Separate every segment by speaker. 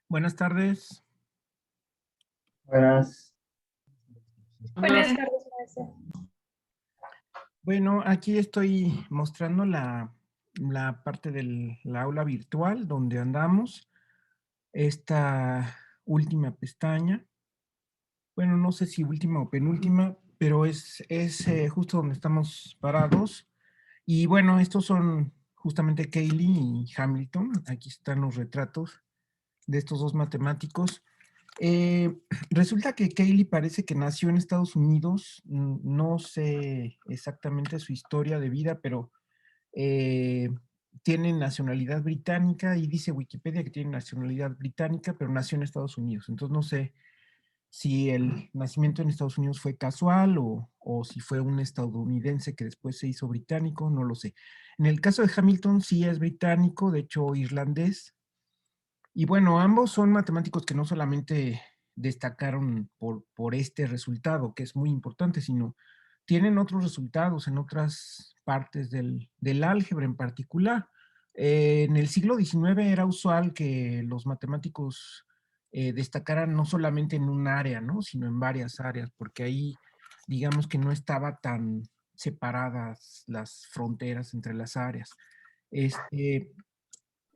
Speaker 1: Buenas tardes.
Speaker 2: Buenas.
Speaker 3: Buenas tardes, maestra.
Speaker 1: Bueno, aquí estoy mostrando la parte del aula virtual donde andamos. Esta última pestaña. Bueno, no sé si última o penúltima, pero es justo donde estamos parados. Y bueno, estos son justamente Cayley y Hamilton. Aquí están los retratos de estos dos matemáticos. Resulta que Cayley parece que nació en Estados Unidos. No sé exactamente su historia de vida, pero tiene nacionalidad británica y dice Wikipedia que tiene nacionalidad británica, pero nació en Estados Unidos. Entonces no sé si el nacimiento en Estados Unidos fue casual o si fue un estadounidense que después se hizo británico, no lo sé. En el caso de Hamilton sí es británico, de hecho irlandés. Y bueno, ambos son matemáticos que no solamente destacaron por este resultado, que es muy importante, sino tienen otros resultados en otras partes del álgebra en particular. En el siglo XIX era usual que los matemáticos destacaran no solamente en un área, ¿no? Sino en varias áreas, porque ahí digamos que no estaba tan separadas las fronteras entre las áreas. Este,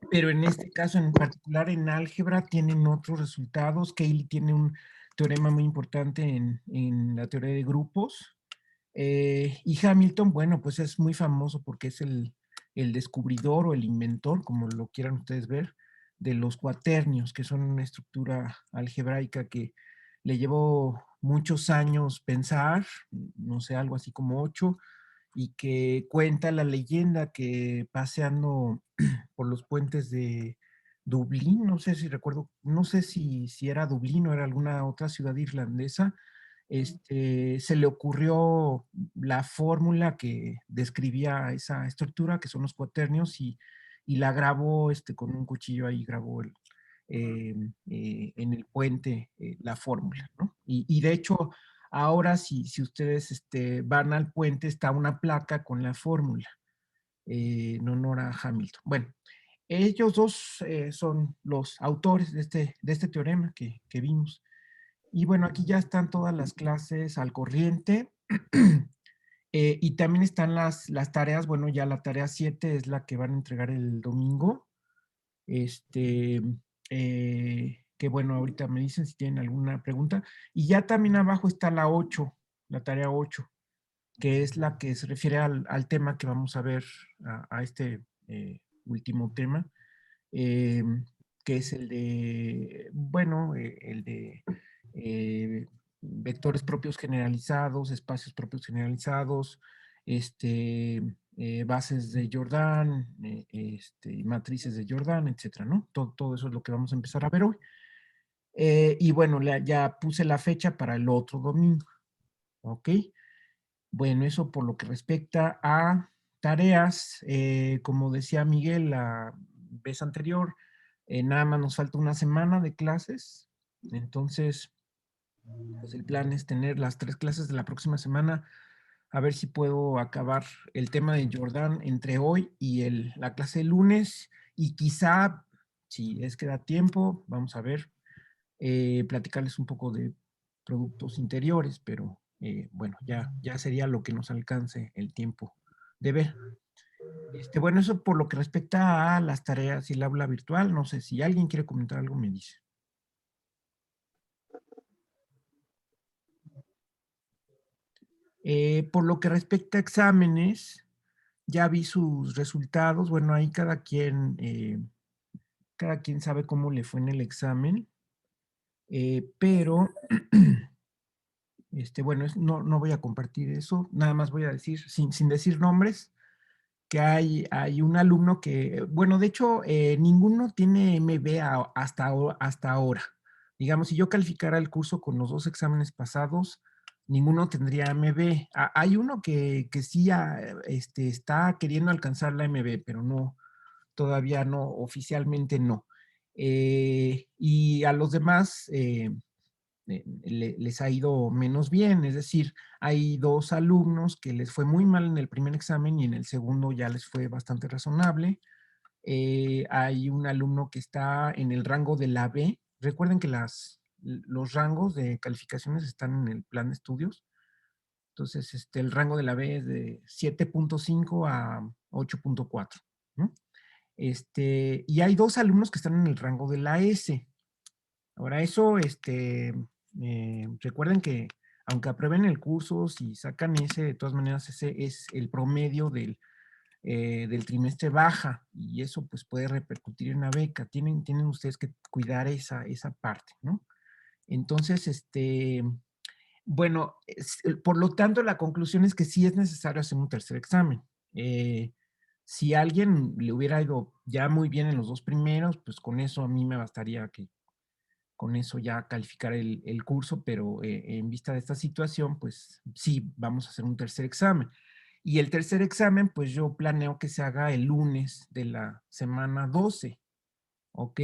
Speaker 1: pero en este caso en particular en álgebra tienen otros resultados. Cayley tiene un teorema muy importante en la teoría de grupos. Y Hamilton, bueno, pues es muy famoso porque es el descubridor o el inventor, como lo quieran ustedes ver, de los cuaternios, que son una estructura algebraica que le llevó muchos años pensar, no sé, algo así como 8, y que cuenta la leyenda que paseando por los puentes de Dublín, no sé si recuerdo, no sé si era Dublín o era alguna otra ciudad irlandesa, se le ocurrió la fórmula que describía esa estructura, que son los cuaternios, y la grabó con un cuchillo ahí, grabó en el puente la fórmula, ¿no? Y de hecho, ahora si ustedes van al puente, está una placa con la fórmula en honor a Hamilton. Bueno, ellos dos son los autores de este teorema que vimos. Y bueno, aquí ya están todas las clases al corriente. Y también están las tareas. Bueno, ya la tarea 7 es la que van a entregar el domingo. Que bueno, ahorita me dicen si tienen alguna pregunta. Y ya también abajo está la 8, la tarea 8, que es la que se refiere al tema que vamos a ver, a este último tema, eh, que es el de, bueno, el de vectores propios generalizados, espacios propios generalizados, bases de Jordan, matrices de Jordan, etcétera, ¿no? Todo eso es lo que vamos a empezar a ver hoy. Y bueno, ya puse la fecha para el otro domingo, ¿ok? Bueno, eso por lo que respecta a tareas. Como decía Miguel la vez anterior, nada más nos falta una semana de clases. Entonces, pues el plan es tener las 3 clases de la próxima semana, a ver si puedo acabar el tema de Jordan entre hoy y la clase de lunes, y quizá, si es que da tiempo, vamos a ver, platicarles un poco de productos interiores, pero bueno, ya sería lo que nos alcance el tiempo de ver. Bueno, eso por lo que respecta a las tareas y el aula virtual. No sé si alguien quiere comentar algo, me dice. Por lo que respecta a exámenes, ya vi sus resultados. Bueno, ahí cada quien sabe cómo le fue en el examen, pero bueno, no voy a compartir eso, nada más voy a decir, sin decir nombres, que hay un alumno que, bueno, de hecho, ninguno tiene MB hasta ahora. Digamos, si yo calificara el curso con los 2 exámenes pasados, ninguno tendría MB. Hay uno que sí está queriendo alcanzar la MB, pero no, todavía no, oficialmente no. Y a los demás les ha ido menos bien, es decir, hay 2 alumnos que les fue muy mal en el primer examen y en el segundo ya les fue bastante razonable. Hay un alumno que está en el rango de la B. Recuerden que los rangos de calificaciones están en el plan de estudios. Entonces, el rango de la B es de 7.5 a 8.4, ¿no? Y hay 2 alumnos que están en el rango de la S. Ahora, eso, recuerden que aunque aprueben el curso, si sacan ese, de todas maneras, ese es el promedio del trimestre baja, y eso pues puede repercutir en la beca. Tienen ustedes que cuidar esa parte, ¿no? Entonces, bueno, por lo tanto, la conclusión es que sí es necesario hacer un tercer examen. Si a alguien le hubiera ido ya muy bien en los 2 primeros, pues con eso a mí me bastaría que con eso ya calificar el curso, pero en vista de esta situación, pues sí, vamos a hacer un tercer examen. Y el tercer examen, pues yo planeo que se haga el lunes de la semana 12, ¿ok?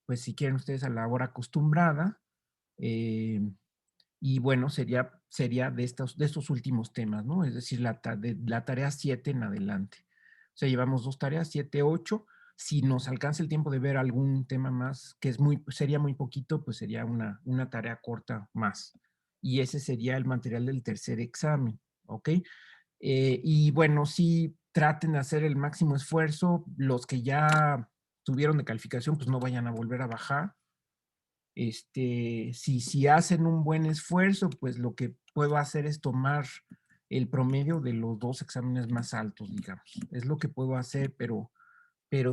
Speaker 1: Pues si quieren ustedes a la hora acostumbrada, eh, y bueno, sería de estos últimos temas, ¿no? Es decir, de la tarea 7 en adelante. O sea, llevamos 2 tareas, 7, 8. Si nos alcanza el tiempo de ver algún tema más, que sería muy poquito, pues sería una tarea corta más. Y ese sería el material del tercer examen, ¿ok? Y bueno, sí traten de hacer el máximo esfuerzo. Los que ya tuvieron de calificación, pues no vayan a volver a bajar. Si hacen un buen esfuerzo, pues lo que puedo hacer es tomar el promedio de los 2 exámenes más altos, digamos. Es lo que puedo hacer, pero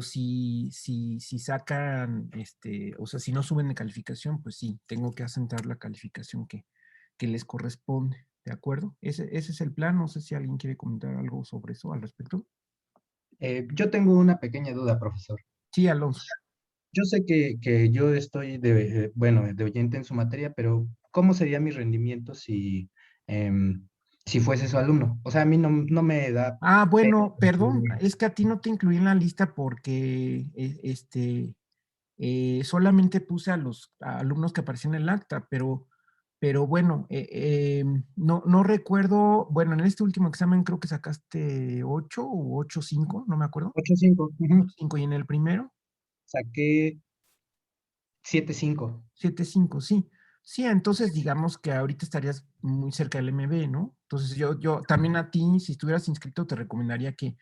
Speaker 1: si sacan, o sea, si no suben de calificación, pues sí, tengo que asentar la calificación que les corresponde, ¿de acuerdo? Ese es el plan. No sé si alguien quiere comentar algo sobre eso al respecto.
Speaker 2: Yo tengo una pequeña duda, profesor.
Speaker 1: Sí, Alonso.
Speaker 2: Yo sé que yo estoy bueno, de oyente en su materia, pero ¿cómo sería mi rendimiento em, si fuese su alumno? O sea, a mí no me da
Speaker 1: Ah,
Speaker 2: pena
Speaker 1: bueno, perdón,
Speaker 2: decirle,
Speaker 1: es que a ti no te incluí en la lista porque solamente puse a los alumnos que aparecían en el acta, pero bueno, no recuerdo, bueno, en este último examen creo que sacaste 8 o 8.5, no me acuerdo.
Speaker 2: 8.5. Ujú.
Speaker 1: 5, y en el primero,
Speaker 2: Saqué 7.5.
Speaker 1: 7.5, sí. Sí, entonces digamos que ahorita estarías muy cerca del MB, ¿no? Entonces yo también a ti, si estuvieras inscrito, te recomendaría que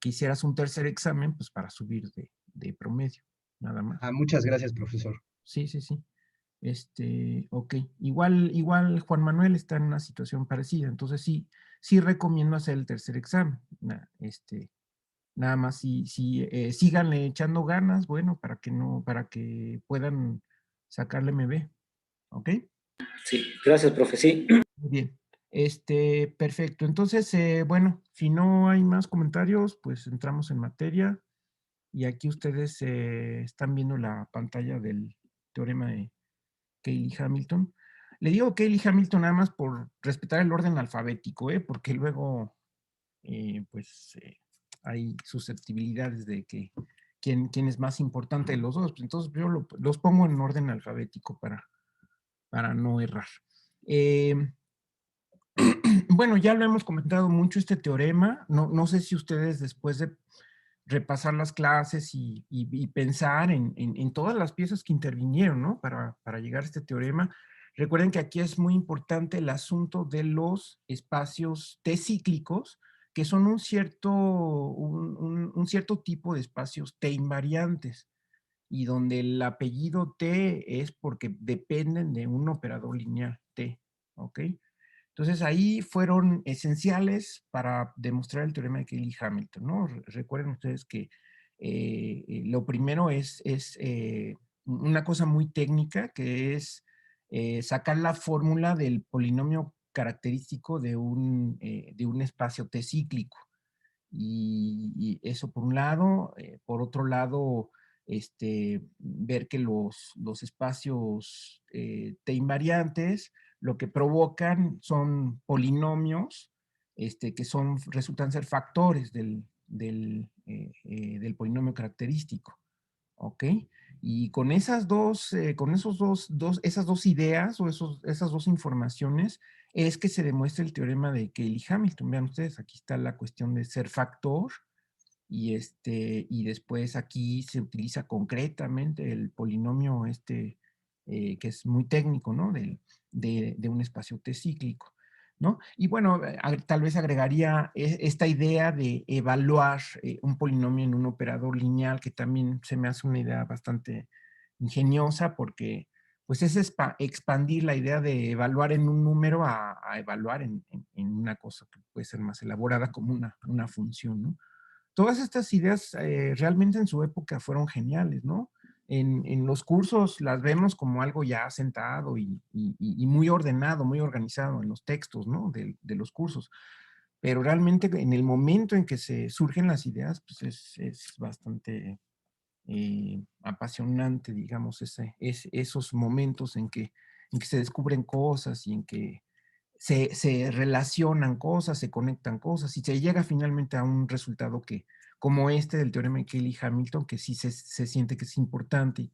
Speaker 1: hicieras un tercer examen, pues para subir de promedio, nada más.
Speaker 2: Ah, muchas gracias, profesor.
Speaker 1: Sí, sí, sí. Ok. Igual Juan Manuel está en una situación parecida, entonces sí recomiendo hacer el tercer examen. Nada más síganle echando ganas, bueno, para que puedan sacarle MB, ¿ok?
Speaker 4: Sí, gracias, profe. Sí.
Speaker 1: Muy bien. Perfecto. Entonces, bueno, si no hay más comentarios, pues entramos en materia. Y aquí ustedes están viendo la pantalla del teorema de Cayley-Hamilton. Le digo Cayley-Hamilton nada más por respetar el orden alfabético, porque luego, pues, hay susceptibilidades de que quién es más importante de los dos. Pues, entonces, yo los pongo en orden alfabético para no errar. Bueno, ya lo hemos comentado mucho este teorema. No sé si ustedes después de repasar las clases y pensar en todas las piezas que intervinieron, ¿no? Para llegar a este teorema. Recuerden que aquí es muy importante el asunto de los espacios T cíclicos, que son un cierto tipo de espacios T invariantes, y donde el apellido T es porque dependen de un operador lineal T, ¿ok? Entonces ahí fueron esenciales para demostrar el teorema de Cayley-Hamilton, ¿no? Recuerden ustedes que lo primero es una cosa muy técnica, que es sacar la fórmula del polinomio característico de un espacio T cíclico. Y eso por un lado. Por otro lado, ver que los espacios T invariantes lo que provocan son polinomios que resultan ser factores del polinomio característico. ¿Ok? Y con esas dos ideas o esas dos informaciones es que se demuestra el teorema de Cayley-Hamilton. Vean ustedes, aquí está la cuestión de ser factor y después aquí se utiliza concretamente el polinomio que es muy técnico, ¿no? De un espacio T cíclico, ¿no? Y bueno, tal vez agregaría esta idea de evaluar un polinomio en un operador lineal, que también se me hace una idea bastante ingeniosa, porque pues es expandir la idea de evaluar en un número a evaluar en una cosa que puede ser más elaborada como una función, ¿no? Todas estas ideas realmente en su época fueron geniales, ¿no? En los cursos las vemos como algo ya sentado y muy ordenado, muy organizado en los textos, ¿no? De los cursos. Pero realmente en el momento en que se surgen las ideas, pues es bastante apasionante, digamos, esos momentos en que se descubren cosas y en que se relacionan cosas, se conectan cosas y se llega finalmente a un resultado que, como este del teorema de Cayley-Hamilton, que sí se siente que es importante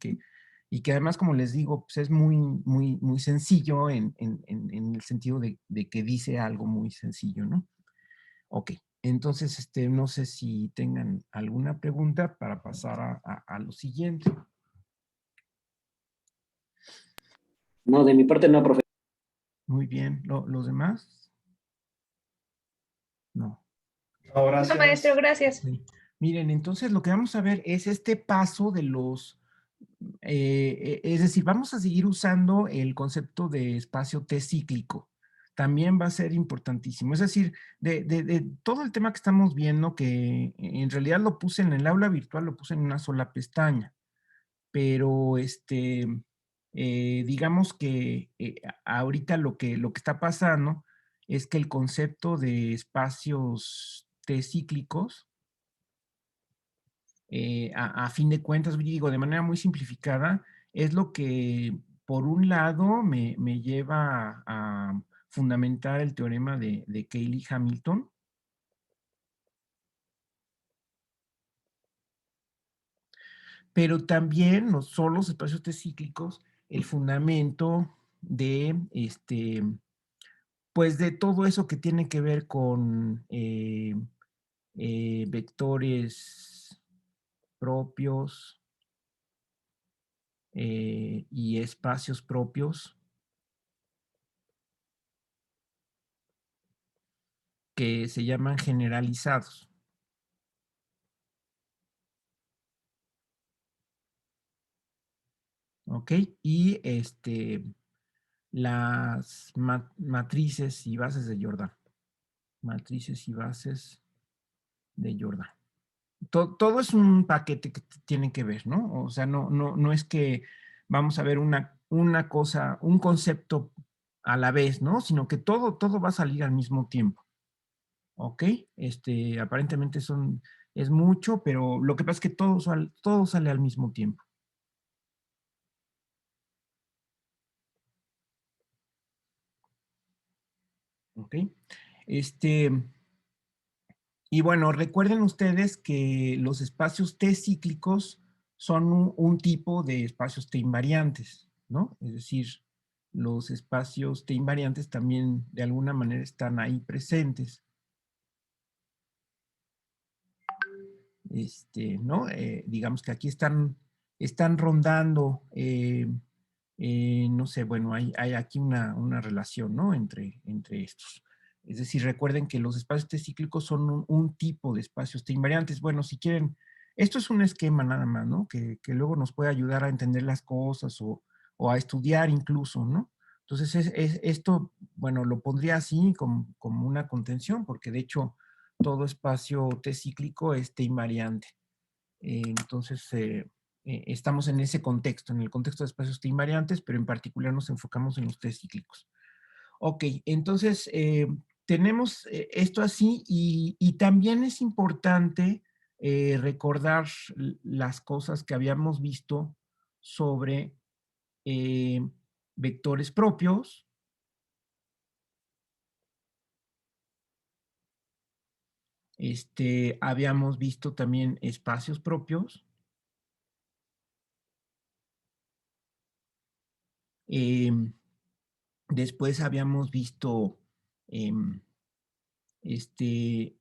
Speaker 1: y que además, como les digo, pues es muy sencillo en el sentido de que dice algo muy sencillo, ¿no? Ok, entonces, no sé si tengan alguna pregunta para pasar a lo siguiente.
Speaker 4: No, de mi parte no, profe.
Speaker 1: Muy bien, ¿los demás? No.
Speaker 2: No,
Speaker 3: No, maestro,
Speaker 2: gracias.
Speaker 3: gracias.
Speaker 1: Sí. Miren, entonces lo que vamos a ver es este paso de es decir, vamos a seguir usando el concepto de espacio T cíclico. También va a ser importantísimo. Es decir, de todo el tema que estamos viendo, que en realidad lo puse en el aula virtual, lo puse en una sola pestaña, pero digamos que ahorita lo que está pasando es que el concepto de espacios T cíclicos, a fin de cuentas, digo, de manera muy simplificada, es lo que, por un lado, me lleva a fundamentar el teorema de Cayley-Hamilton, pero también no solo los espacios T cíclicos, el fundamento de, pues de todo eso que tiene que ver con vectores propios y espacios propios que se llaman generalizados. ¿Ok? Y las matrices y bases de Jordan. Matrices y bases de Jordan. Todo es un paquete que tiene que ver, ¿no? O sea, no es que vamos a ver una cosa, un concepto a la vez, ¿no? Sino que todo va a salir al mismo tiempo. ¿Ok? Aparentemente es mucho, pero lo que pasa es que todo sale al mismo tiempo. ¿Ok? Y bueno, recuerden ustedes que los espacios T cíclicos son un tipo de espacios T invariantes, ¿no? Es decir, los espacios T invariantes también de alguna manera están ahí presentes. ¿No? Digamos que aquí están rondando, no sé, bueno, hay aquí una relación, ¿no? Entre estos. Es decir, recuerden que los espacios T cíclicos son un tipo de espacios T invariantes. Bueno, si quieren, esto es un esquema nada más, ¿no? Que luego nos puede ayudar a entender las cosas o a estudiar incluso, ¿no? Entonces, esto, bueno, lo pondría así como una contención, porque de hecho todo espacio T cíclico es T invariante. Entonces, estamos en ese contexto, en el contexto de espacios T invariantes, pero en particular nos enfocamos en los T cíclicos. Ok, entonces tenemos esto así y también es importante recordar las cosas que habíamos visto sobre vectores propios. Habíamos visto también espacios propios. Después habíamos visto este,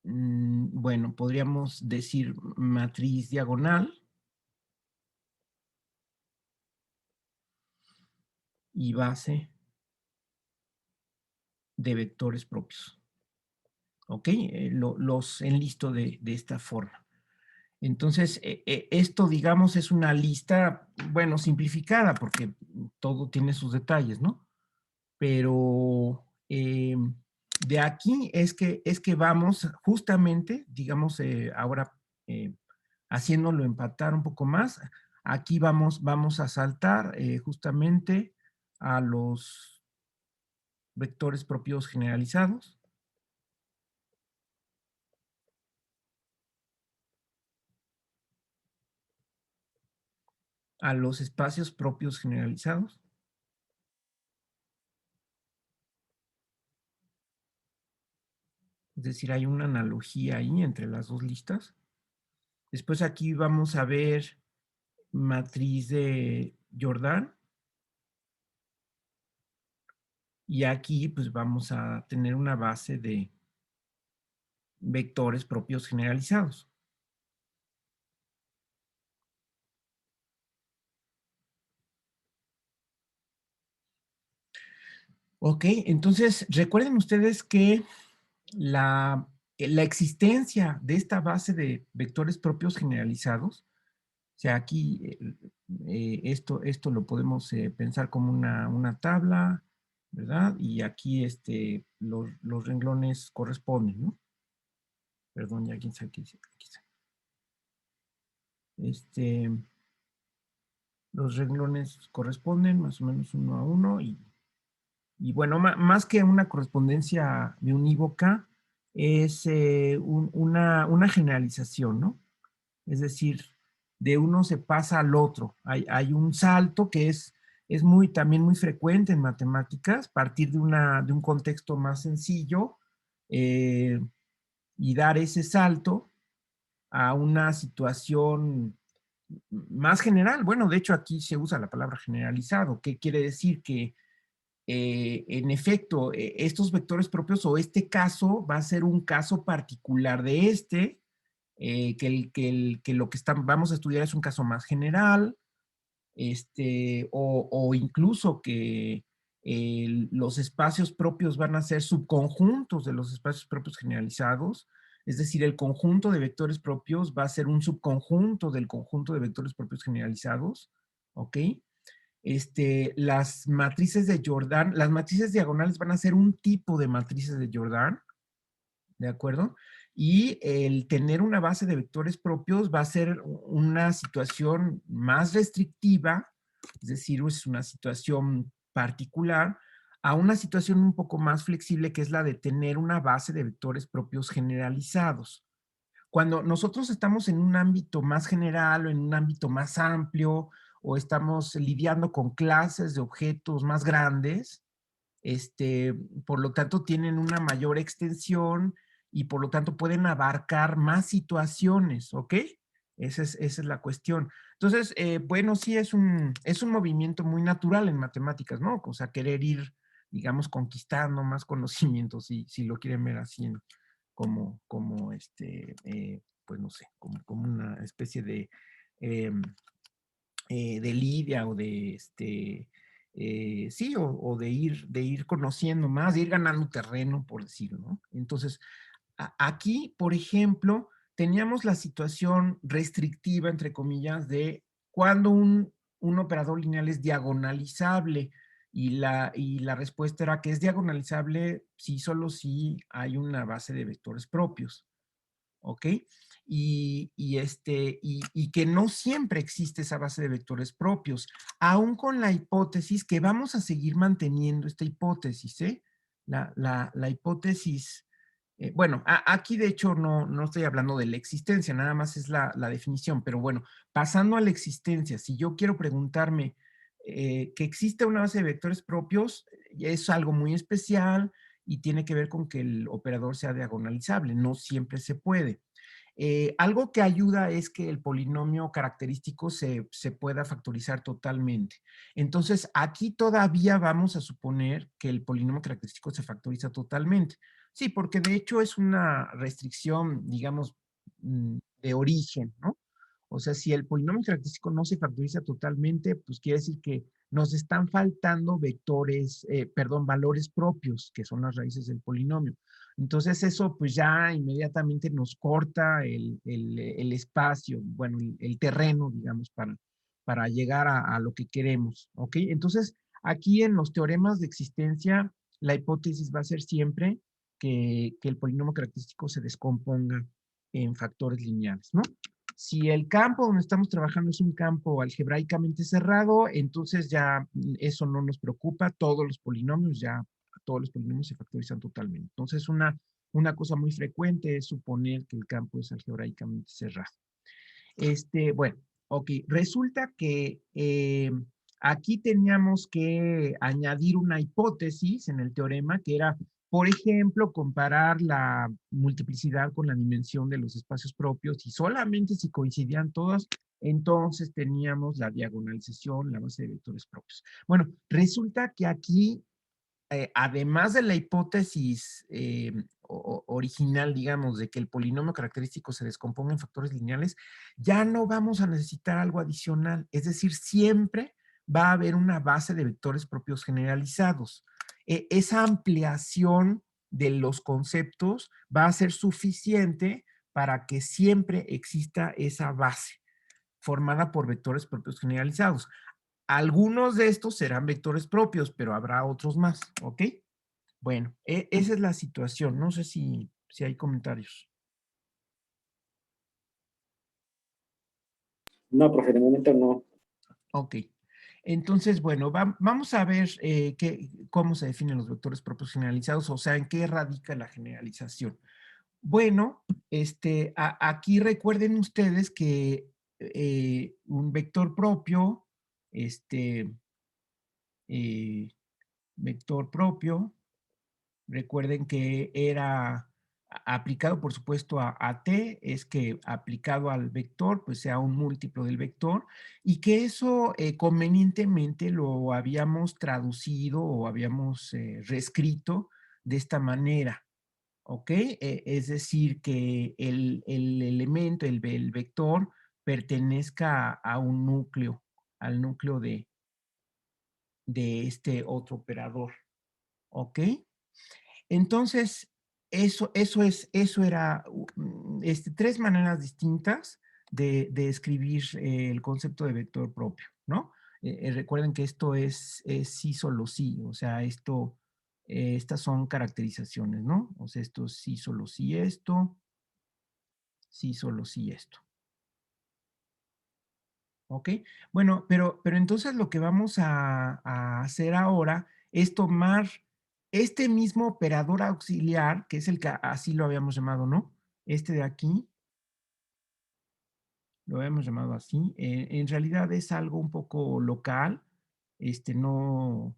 Speaker 1: Bueno, podríamos decir matriz diagonal y base de vectores propios. ¿Ok? Los enlisto de esta forma. Entonces, esto, digamos, es una lista, bueno, simplificada, porque todo tiene sus detalles, ¿no? Pero de aquí es que vamos justamente, digamos, ahora haciéndolo empatar un poco más, aquí vamos a saltar justamente a los vectores propios generalizados. A los espacios propios generalizados. Es decir, hay una analogía ahí entre las dos listas. Después aquí vamos a ver matriz de Jordan. Y aquí pues vamos a tener una base de vectores propios generalizados. Ok, entonces recuerden ustedes que la existencia de esta base de vectores propios generalizados, o sea, aquí esto lo podemos pensar como una tabla, ¿verdad? Y aquí los renglones corresponden, ¿no? Perdón, ya quién sabe qué dice. Aquí está. Los renglones corresponden más o menos uno a uno y bueno, más que una correspondencia de unívoca, es una generalización, ¿no? Es decir, de uno se pasa al otro. Hay un salto que es también muy frecuente en matemáticas, partir de un contexto más sencillo y dar ese salto a una situación más general. Bueno, de hecho aquí se usa la palabra generalizado, que quiere decir que en efecto, estos vectores propios o este caso va a ser un caso particular de que lo que vamos a estudiar es un caso más general, o incluso que los espacios propios van a ser subconjuntos de los espacios propios generalizados, es decir, el conjunto de vectores propios va a ser un subconjunto del conjunto de vectores propios generalizados, ¿ok? Las matrices de Jordan, las matrices diagonales van a ser un tipo de matrices de Jordan, ¿de acuerdo? Y el tener una base de vectores propios va a ser una situación más restrictiva, es decir, es una situación particular, a una situación un poco más flexible que es la de tener una base de vectores propios generalizados. Cuando nosotros estamos en un ámbito más general o en un ámbito más amplio o estamos lidiando con clases de objetos más grandes, por lo tanto tienen una mayor extensión y por lo tanto pueden abarcar más situaciones, ¿ok? Esa es la cuestión. Entonces, bueno, sí es un movimiento muy natural en matemáticas, ¿no? O sea, querer ir, digamos, conquistando más conocimientos, si lo quieren ver así, como pues no sé, como una especie de lidia o sí, o de ir conociendo más, de ir ganando terreno, por decirlo, ¿no? Entonces, aquí, por ejemplo, teníamos la situación restrictiva, entre comillas, de cuando un operador lineal es diagonalizable y la respuesta era que es diagonalizable si solo si hay una base de vectores propios. ¿Ok? Y que no siempre existe esa base de vectores propios, aún con la hipótesis que vamos a seguir manteniendo esta hipótesis, ¿eh? La hipótesis, bueno, aquí de hecho no estoy hablando de la existencia, nada más es la definición, pero bueno, pasando a la existencia, si yo quiero preguntarme que existe una base de vectores propios, es algo muy especial y tiene que ver con que el operador sea diagonalizable, no siempre se puede. Algo que ayuda es que el polinomio característico se pueda factorizar totalmente. Entonces, aquí todavía vamos a suponer que el polinomio característico se factoriza totalmente. Sí, porque de hecho es una restricción, digamos, de origen, ¿no? O sea, si el polinomio característico no se factoriza totalmente, pues quiere decir que nos están faltando vectores, perdón, valores propios, que son las raíces del polinomio. Entonces eso pues ya inmediatamente nos corta el espacio, bueno, el terreno, digamos, para llegar a lo que queremos, ¿ok? Entonces, aquí en los teoremas de existencia, la hipótesis va a ser siempre que el polinomio característico se descomponga en factores lineales, ¿no? Si el campo donde estamos trabajando es un campo algebraicamente cerrado, entonces ya eso no nos preocupa, todos los polinomios se factorizan totalmente. Entonces, una cosa muy frecuente es suponer que el campo es algebraicamente cerrado. Bueno, ok, resulta que aquí teníamos que añadir una hipótesis en el teorema que era, por ejemplo, comparar la multiplicidad con la dimensión de los espacios propios y solamente si coincidían todas, entonces teníamos la diagonalización, la base de vectores propios. Bueno, resulta que aquí además de la hipótesis original, digamos, de que el polinomio característico se descomponga en factores lineales, ya no vamos a necesitar algo adicional. Es decir, siempre va a haber una base de vectores propios generalizados. Esa ampliación de los conceptos va a ser suficiente para que siempre exista esa base formada por vectores propios generalizados. Algunos de estos serán vectores propios, pero habrá otros más, ¿ok? Bueno, esa es la situación. No sé si hay comentarios.
Speaker 4: No, profe, de momento no.
Speaker 1: Ok. Entonces, bueno, vamos a ver cómo se definen los vectores propios generalizados, o sea, en qué radica la generalización. Bueno, aquí recuerden ustedes que un vector propio, eh, vector propio, recuerden que era aplicado, por supuesto, a t, es que aplicado al vector, pues sea un múltiplo del vector, y que eso convenientemente lo habíamos traducido o habíamos reescrito de esta manera, ¿ok? Es decir, que el elemento, el vector, pertenezca a un núcleo, al núcleo de este otro operador, ¿ok? Entonces, eso era tres maneras distintas de escribir el concepto de vector propio, ¿no? Recuerden que esto es sí, solo sí, o sea, estas son caracterizaciones, ¿no? O sea, esto sí, solo sí, esto, sí, solo sí, esto. ¿Ok? Bueno, pero entonces lo que vamos a hacer ahora es tomar este mismo operador auxiliar, que es el que así lo habíamos llamado, ¿no? Este de aquí, lo habíamos llamado así. En realidad es algo un poco local, no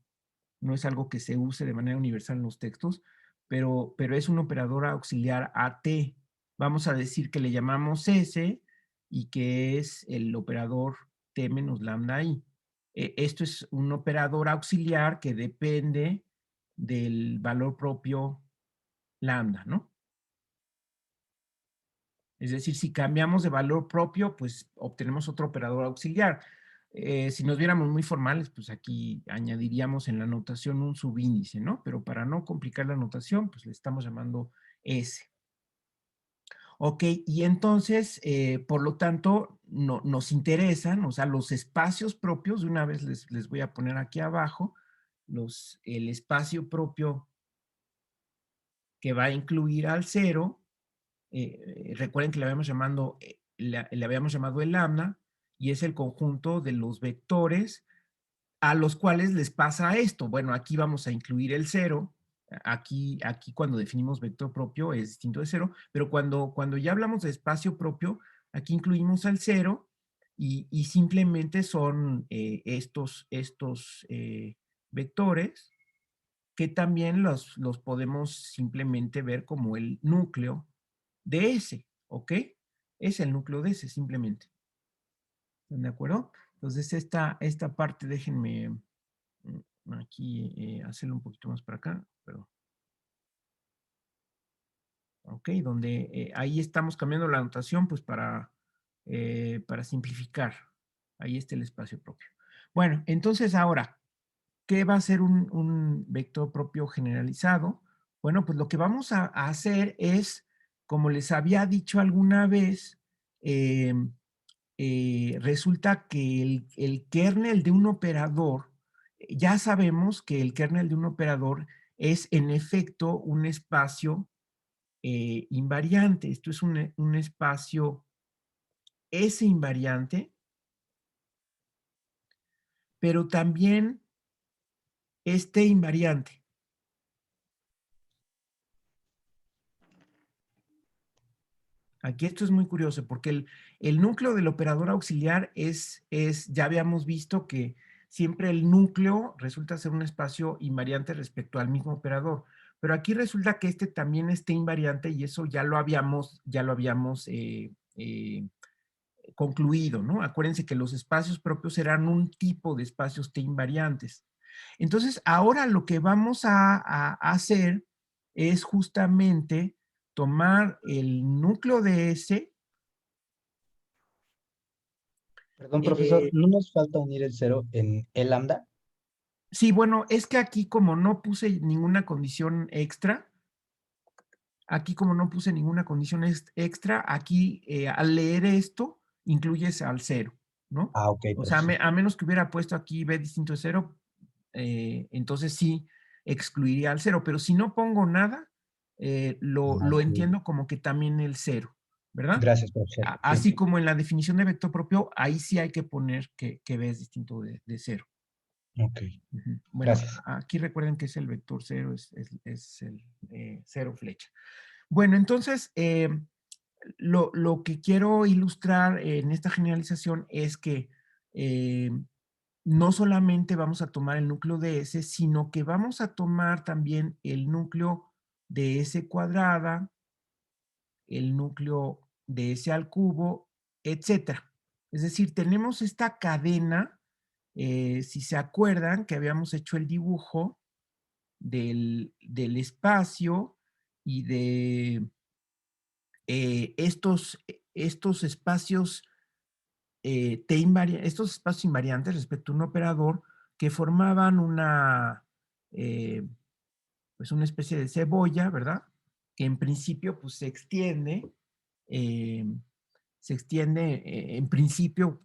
Speaker 1: es algo que se use de manera universal en los textos, pero es un operador auxiliar AT. Vamos a decir que le llamamos S y que es el operador T menos lambda I. Esto es un operador auxiliar que depende del valor propio lambda, ¿no? Es decir, si cambiamos de valor propio, pues obtenemos otro operador auxiliar. Si nos viéramos muy formales, pues aquí añadiríamos en la notación un subíndice, ¿no? Pero para no complicar la notación, pues le estamos llamando S. Ok, y entonces, por lo tanto, nos interesan, o sea, los espacios propios, de una vez les voy a poner aquí abajo, el espacio propio que va a incluir al cero. Recuerden que le habíamos llamado el lambda y es el conjunto de los vectores a los cuales les pasa esto. Bueno, aquí vamos a incluir el cero. Aquí cuando definimos vector propio es distinto de cero, pero cuando ya hablamos de espacio propio, aquí incluimos al cero y simplemente son estos vectores que también los podemos simplemente ver como el núcleo de S, ¿ok? es el núcleo de ese, simplemente. ¿Están de acuerdo? Entonces, esta parte, déjenme aquí hacerlo un poquito más para acá, perdón. Ok, donde ahí estamos cambiando la anotación, pues para simplificar. Ahí está el espacio propio. Bueno, entonces ahora, ¿qué va a ser un vector propio generalizado? Bueno, pues lo que vamos a hacer es, como les había dicho alguna vez, resulta que el kernel de un operador, ya sabemos que el kernel de un operador es en efecto un espacio invariante. Esto es un espacio S invariante, pero también es T invariante. Aquí esto es muy curioso porque el núcleo del operador auxiliar ya habíamos visto que siempre el núcleo resulta ser un espacio invariante respecto al mismo operador. Pero aquí resulta que este también es T invariante y eso ya lo habíamos concluido, ¿no? Acuérdense que los espacios propios eran un tipo de espacios T invariantes. Entonces, ahora lo que vamos a hacer es justamente tomar el núcleo de S.
Speaker 2: Perdón, profesor, ¿no nos falta unir el 0 en el lambda?
Speaker 1: Sí, bueno, es que aquí como no puse ninguna condición extra, extra, aquí al leer esto, incluyes al 0, ¿no?
Speaker 2: Ah, ok,
Speaker 1: O sea,
Speaker 2: profesor.
Speaker 1: a menos que hubiera puesto aquí b distinto de 0, entonces sí excluiría al 0, pero si no pongo nada,
Speaker 2: Ah,
Speaker 1: lo
Speaker 2: ok.
Speaker 1: entiendo como que también el 0, ¿verdad?
Speaker 2: Gracias, profesor. Sí,
Speaker 1: Así como en la definición de vector propio, ahí sí hay que poner que b es distinto de 0.
Speaker 2: ok.
Speaker 1: Bueno,
Speaker 2: Gracias.
Speaker 1: aquí recuerden que es el vector 0, es el 0 flecha. Bueno, entonces, lo que quiero ilustrar en esta generalización es que no solamente vamos a tomar el núcleo de S, sino que vamos a tomar también el núcleo de S cuadrada, el núcleo de S al cubo, etcétera. Es decir, tenemos esta cadena, si se acuerdan que habíamos hecho el dibujo del espacio y de estos espacios estos espacios invariantes respecto a un operador que formaban pues una especie de cebolla, ¿verdad? Que en principio pues eh, se extiende en principio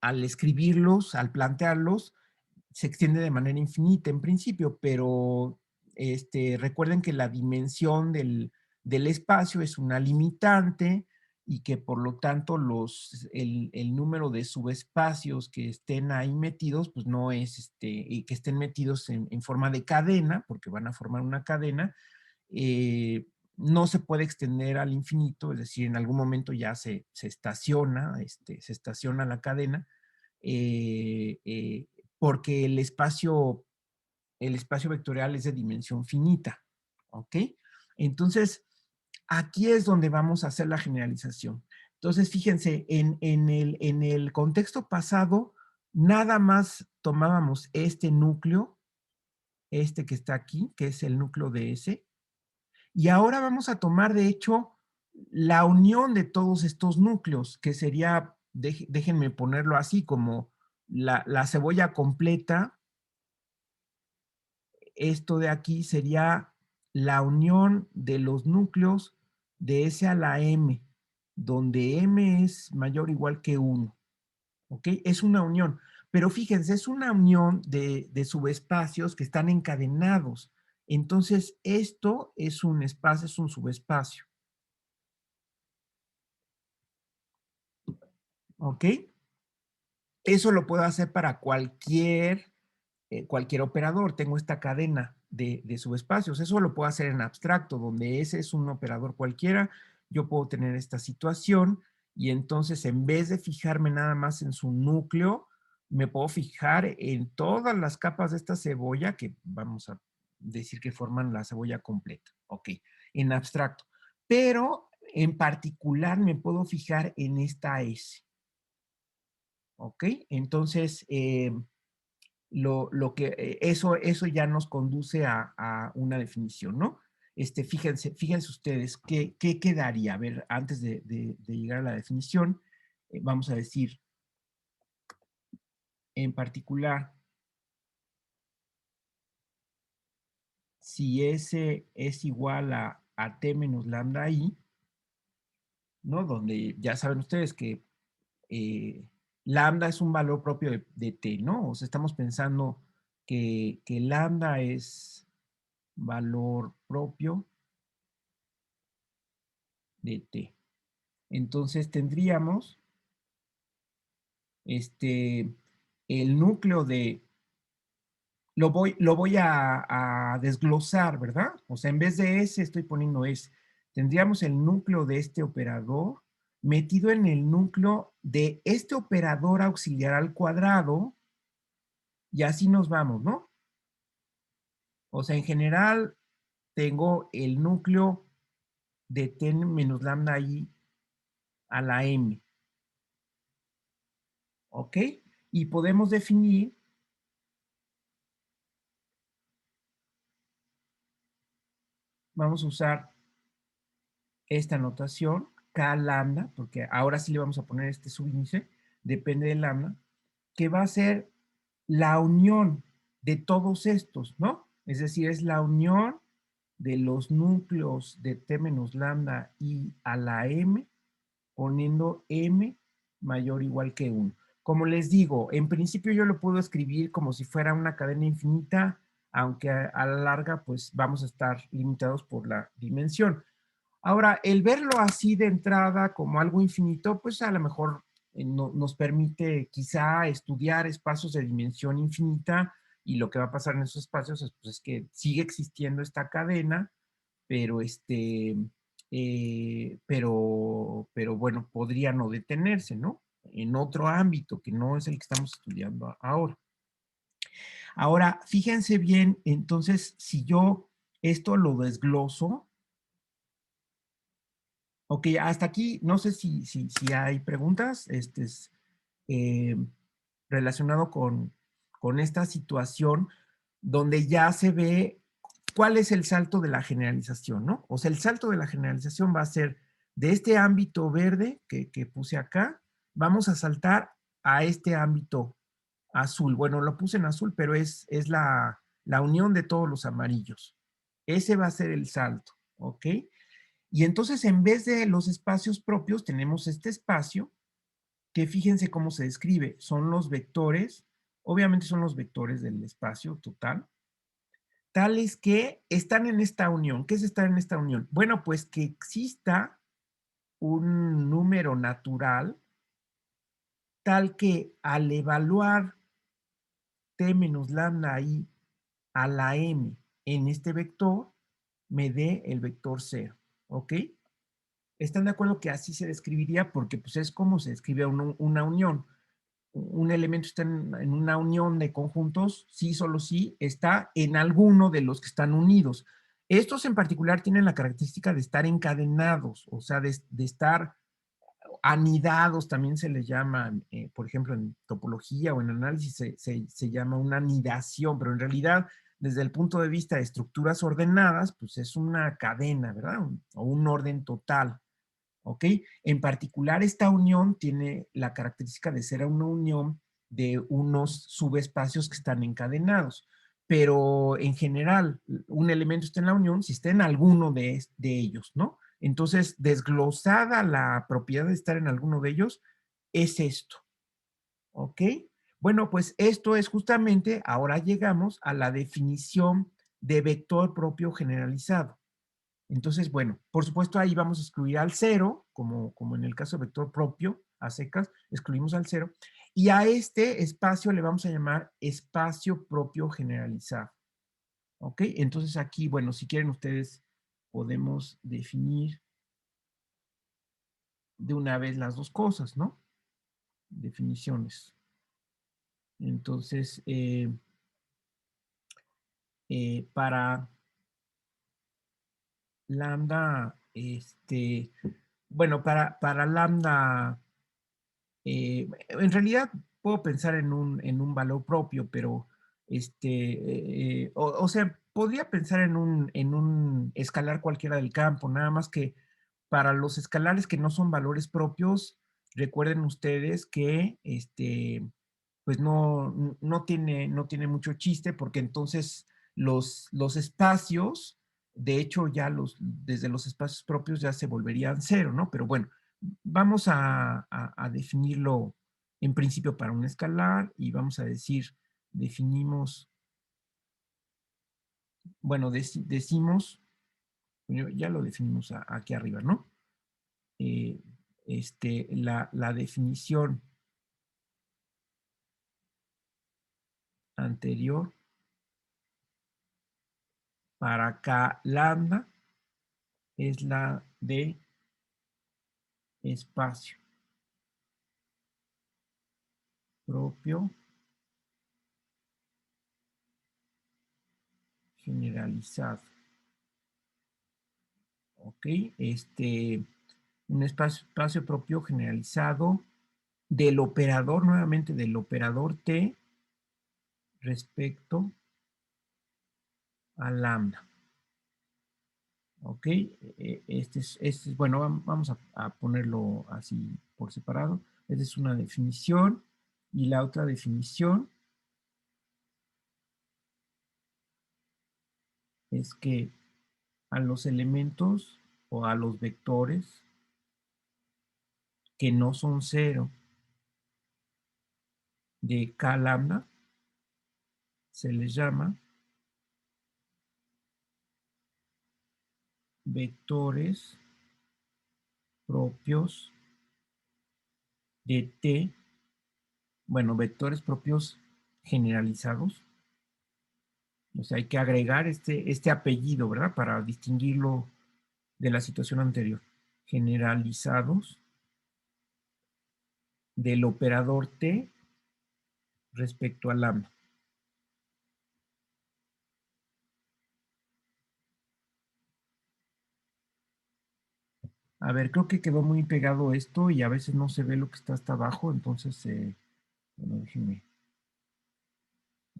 Speaker 1: al escribirlos, al plantearlos, se extiende de manera infinita en principio, pero recuerden que la dimensión del espacio es una limitante y que por lo tanto el número de subespacios que estén ahí metidos, pues no es, y que estén metidos en forma de cadena, porque van a formar una cadena, no se puede extender al infinito, es decir, en algún momento ya se estaciona la cadena, eh, eh, porque el espacio vectorial es de dimensión finita, ¿ok? Entonces, aquí es donde vamos a hacer la generalización. Entonces, fíjense, en el contexto pasado, nada más tomábamos este núcleo, este que está aquí, que es el núcleo de S, y ahora vamos a tomar, de hecho, la unión de todos estos núcleos, que sería, déjenme ponerlo así, como la cebolla completa. Esto de aquí sería la unión de los núcleos de S a la M, donde M es mayor o igual que 1. ¿Ok? Es una unión. Pero fíjense, es una unión de subespacios que están encadenados. Entonces, esto es un espacio, es un subespacio. ¿Ok? Eso lo puedo hacer para cualquier operador. Tengo esta cadena de subespacios. Eso lo puedo hacer en abstracto, donde ese es un operador cualquiera. Yo puedo tener esta situación y entonces en vez de fijarme nada más en su núcleo, me puedo fijar en todas las capas de esta cebolla que vamos a decir que forman la cebolla completa. Ok, en abstracto. Pero en particular me puedo fijar en esta S. ¿Ok? Entonces, eso ya nos conduce a una definición, ¿no? Fíjense ustedes, ¿qué quedaría? A ver, antes de llegar a la definición, vamos a decir, en particular, si S es igual a T menos lambda I, ¿no? Donde ya saben ustedes que lambda es un valor propio de T, ¿no? O sea, estamos pensando que lambda es valor propio de T. Entonces tendríamos el núcleo de, lo voy a desglosar, ¿verdad? O sea, en vez de S estoy poniendo S. Tendríamos el núcleo de este operador metido en el núcleo de este operador auxiliar al cuadrado y así nos vamos, ¿no? O sea, en general tengo el núcleo de T menos lambda I a la M. ¿Ok? Y podemos definir vamos a usar esta notación, K lambda, porque ahora sí le vamos a poner este subíndice, depende de lambda, que va a ser la unión de todos estos, ¿no? Es decir, es la unión de los núcleos de T menos lambda I a la M, poniendo M mayor o igual que 1. Como les digo, en principio yo lo puedo escribir como si fuera una cadena infinita, aunque a la larga pues vamos a estar limitados por la dimensión. Ahora, el verlo así de entrada como algo infinito, pues a lo mejor nos permite quizá estudiar espacios de dimensión infinita y lo que va a pasar en esos espacios es que sigue existiendo esta cadena, pero pero bueno, podría no detenerse, ¿no? En otro ámbito que no es el que estamos estudiando ahora. Ahora, fíjense bien, entonces, si yo esto lo desgloso, ok, hasta aquí, no sé si hay preguntas, eh, relacionado con esta situación donde ya se ve cuál es el salto de la generalización, ¿no? O sea, el salto de la generalización va a ser de este ámbito verde que puse acá, vamos a saltar a este ámbito azul. Bueno, lo puse en azul, pero es la unión de todos los amarillos. Ese va a ser el salto, ¿ok? Y entonces, en vez de los espacios propios, tenemos este espacio que fíjense cómo se describe. Son los vectores, obviamente son los vectores del espacio total, tales que están en esta unión. ¿Qué es estar en esta unión? Bueno, pues que exista un número natural tal que al evaluar t menos lambda i a la m en este vector, me dé el vector 0, ¿ok? ¿Están de acuerdo que así se describiría? Porque pues es como se describe una unión. Un elemento está en una unión de conjuntos, sí, solo sí, está en alguno de los que están unidos. Estos en particular tienen la característica de estar encadenados, o sea, de estar anidados, también se les llama, por ejemplo, en topología o en análisis se llama una anidación, pero en realidad, desde el punto de vista de estructuras ordenadas, pues es una cadena, ¿verdad? O un orden total. ¿Ok? En particular, esta unión tiene la característica de ser una unión de unos subespacios que están encadenados. Pero en general, un elemento está en la unión si está en alguno de ellos, ¿no? Entonces, desglosada la propiedad de estar en alguno de ellos, es esto. ¿Ok? Bueno, pues esto es justamente, ahora llegamos a la definición de vector propio generalizado. Entonces, bueno, por supuesto ahí vamos a excluir al 0, como en el caso de vector propio, a secas, excluimos al 0, y a este espacio le vamos a llamar espacio propio generalizado. ¿Ok? Entonces aquí, bueno, si quieren ustedes podemos definir de una vez las dos cosas, ¿no? Definiciones. Entonces, para lambda, bueno, para lambda, en realidad puedo pensar en un valor propio, pero o sea, podría pensar en un escalar cualquiera del campo, nada más que para los escalares que no son valores propios, recuerden ustedes que pues no tiene mucho chiste, porque entonces los espacios, de hecho, desde los espacios propios ya se volverían cero, ¿no? Pero bueno, vamos a definirlo en principio para un escalar y vamos a decir, definimos, bueno, decimos, ya lo definimos aquí arriba, ¿no? Eh, la definición anterior para K lambda es la de espacio propio generalizado. ¿Ok? Un espacio propio generalizado del operador, nuevamente del operador T respecto a lambda. ¿Ok? Bueno, vamos a ponerlo así por separado. Esta es una definición y la otra definición es que a los elementos o a los vectores que no son cero de K lambda se les llama vectores propios de T, bueno, vectores propios generalizados. O sea, hay que agregar este apellido, ¿verdad? Para distinguirlo de la situación anterior. Generalizados del operador T respecto al lambda. A ver, creo que quedó muy pegado esto y a veces no se ve lo que está hasta abajo, entonces, bueno, déjenme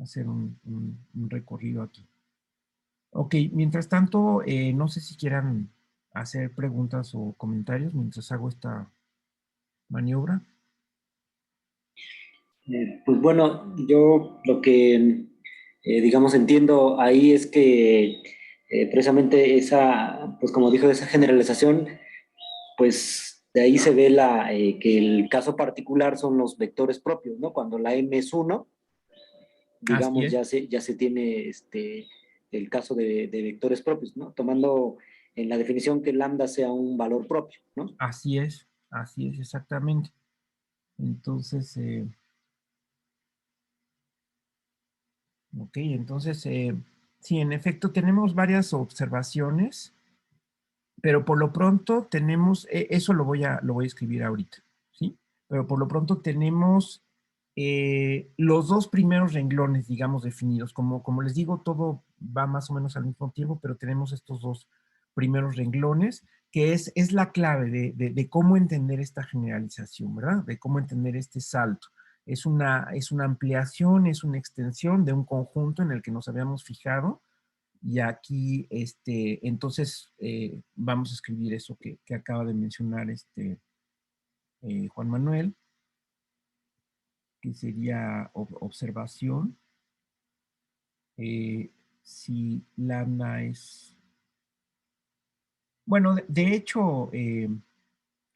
Speaker 1: hacer un recorrido aquí. Ok, mientras tanto, no sé si quieran hacer preguntas o comentarios mientras hago esta maniobra.
Speaker 4: Pues bueno, yo lo que, digamos, entiendo ahí es que precisamente esa, pues como dijo, esa generalización, pues de ahí se ve que el caso particular son los vectores propios, ¿no? Cuando la M es 1,
Speaker 1: Así
Speaker 4: digamos,
Speaker 1: es,
Speaker 4: ya se tiene el caso de vectores propios, ¿no? Tomando en la definición que lambda sea un valor propio, ¿no?
Speaker 1: así es exactamente. Entonces, ok, entonces, sí, en efecto, tenemos varias observaciones, pero por lo pronto tenemos, eso lo voy a escribir ahorita, ¿sí? Pero por lo pronto tenemos los dos primeros renglones, digamos, definidos. Como les digo, todo va más o menos al mismo tiempo, pero tenemos estos dos primeros renglones, que es la clave de cómo entender esta generalización, ¿verdad? De cómo entender este salto. Es una ampliación, es una extensión de un conjunto en el que nos habíamos fijado, y aquí, entonces, vamos a escribir eso que acaba de mencionar Juan Manuel, que sería observación. Si lambda es... Bueno, de hecho,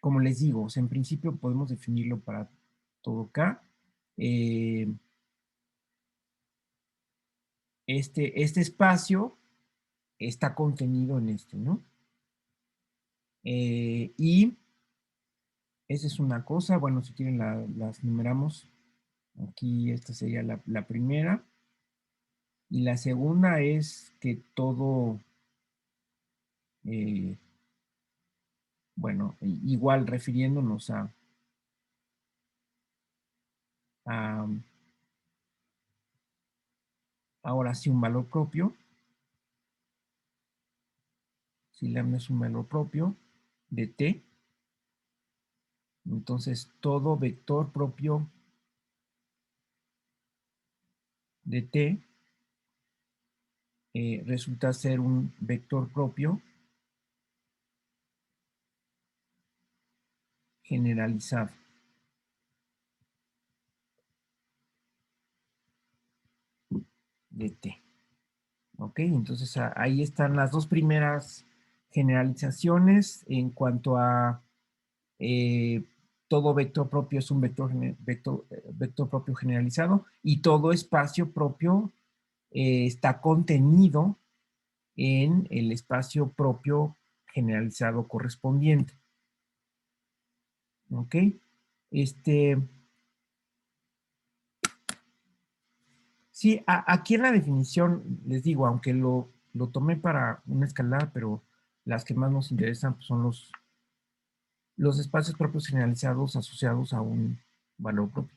Speaker 1: como les digo, o sea, en principio podemos definirlo para todo K. Eh, este espacio está contenido en esto, ¿no? Y esa es una cosa. Bueno, si quieren las numeramos. Aquí esta sería la primera. Y la segunda es que todo, eh, bueno, igual refiriéndonos a ahora sí un valor propio. Si lambda es un valor propio de t, Entonces, todo vector propio de T resulta ser un vector propio generalizado. De T. ¿Ok? Entonces ahí están las dos primeras generalizaciones en cuanto a todo vector propio es un vector propio generalizado y todo espacio propio está contenido en el espacio propio generalizado correspondiente. ¿Ok? Sí, aquí en la definición, les digo, aunque lo tomé para una escalada, pero las que más nos interesan pues, son los espacios propios generalizados asociados a un valor propio.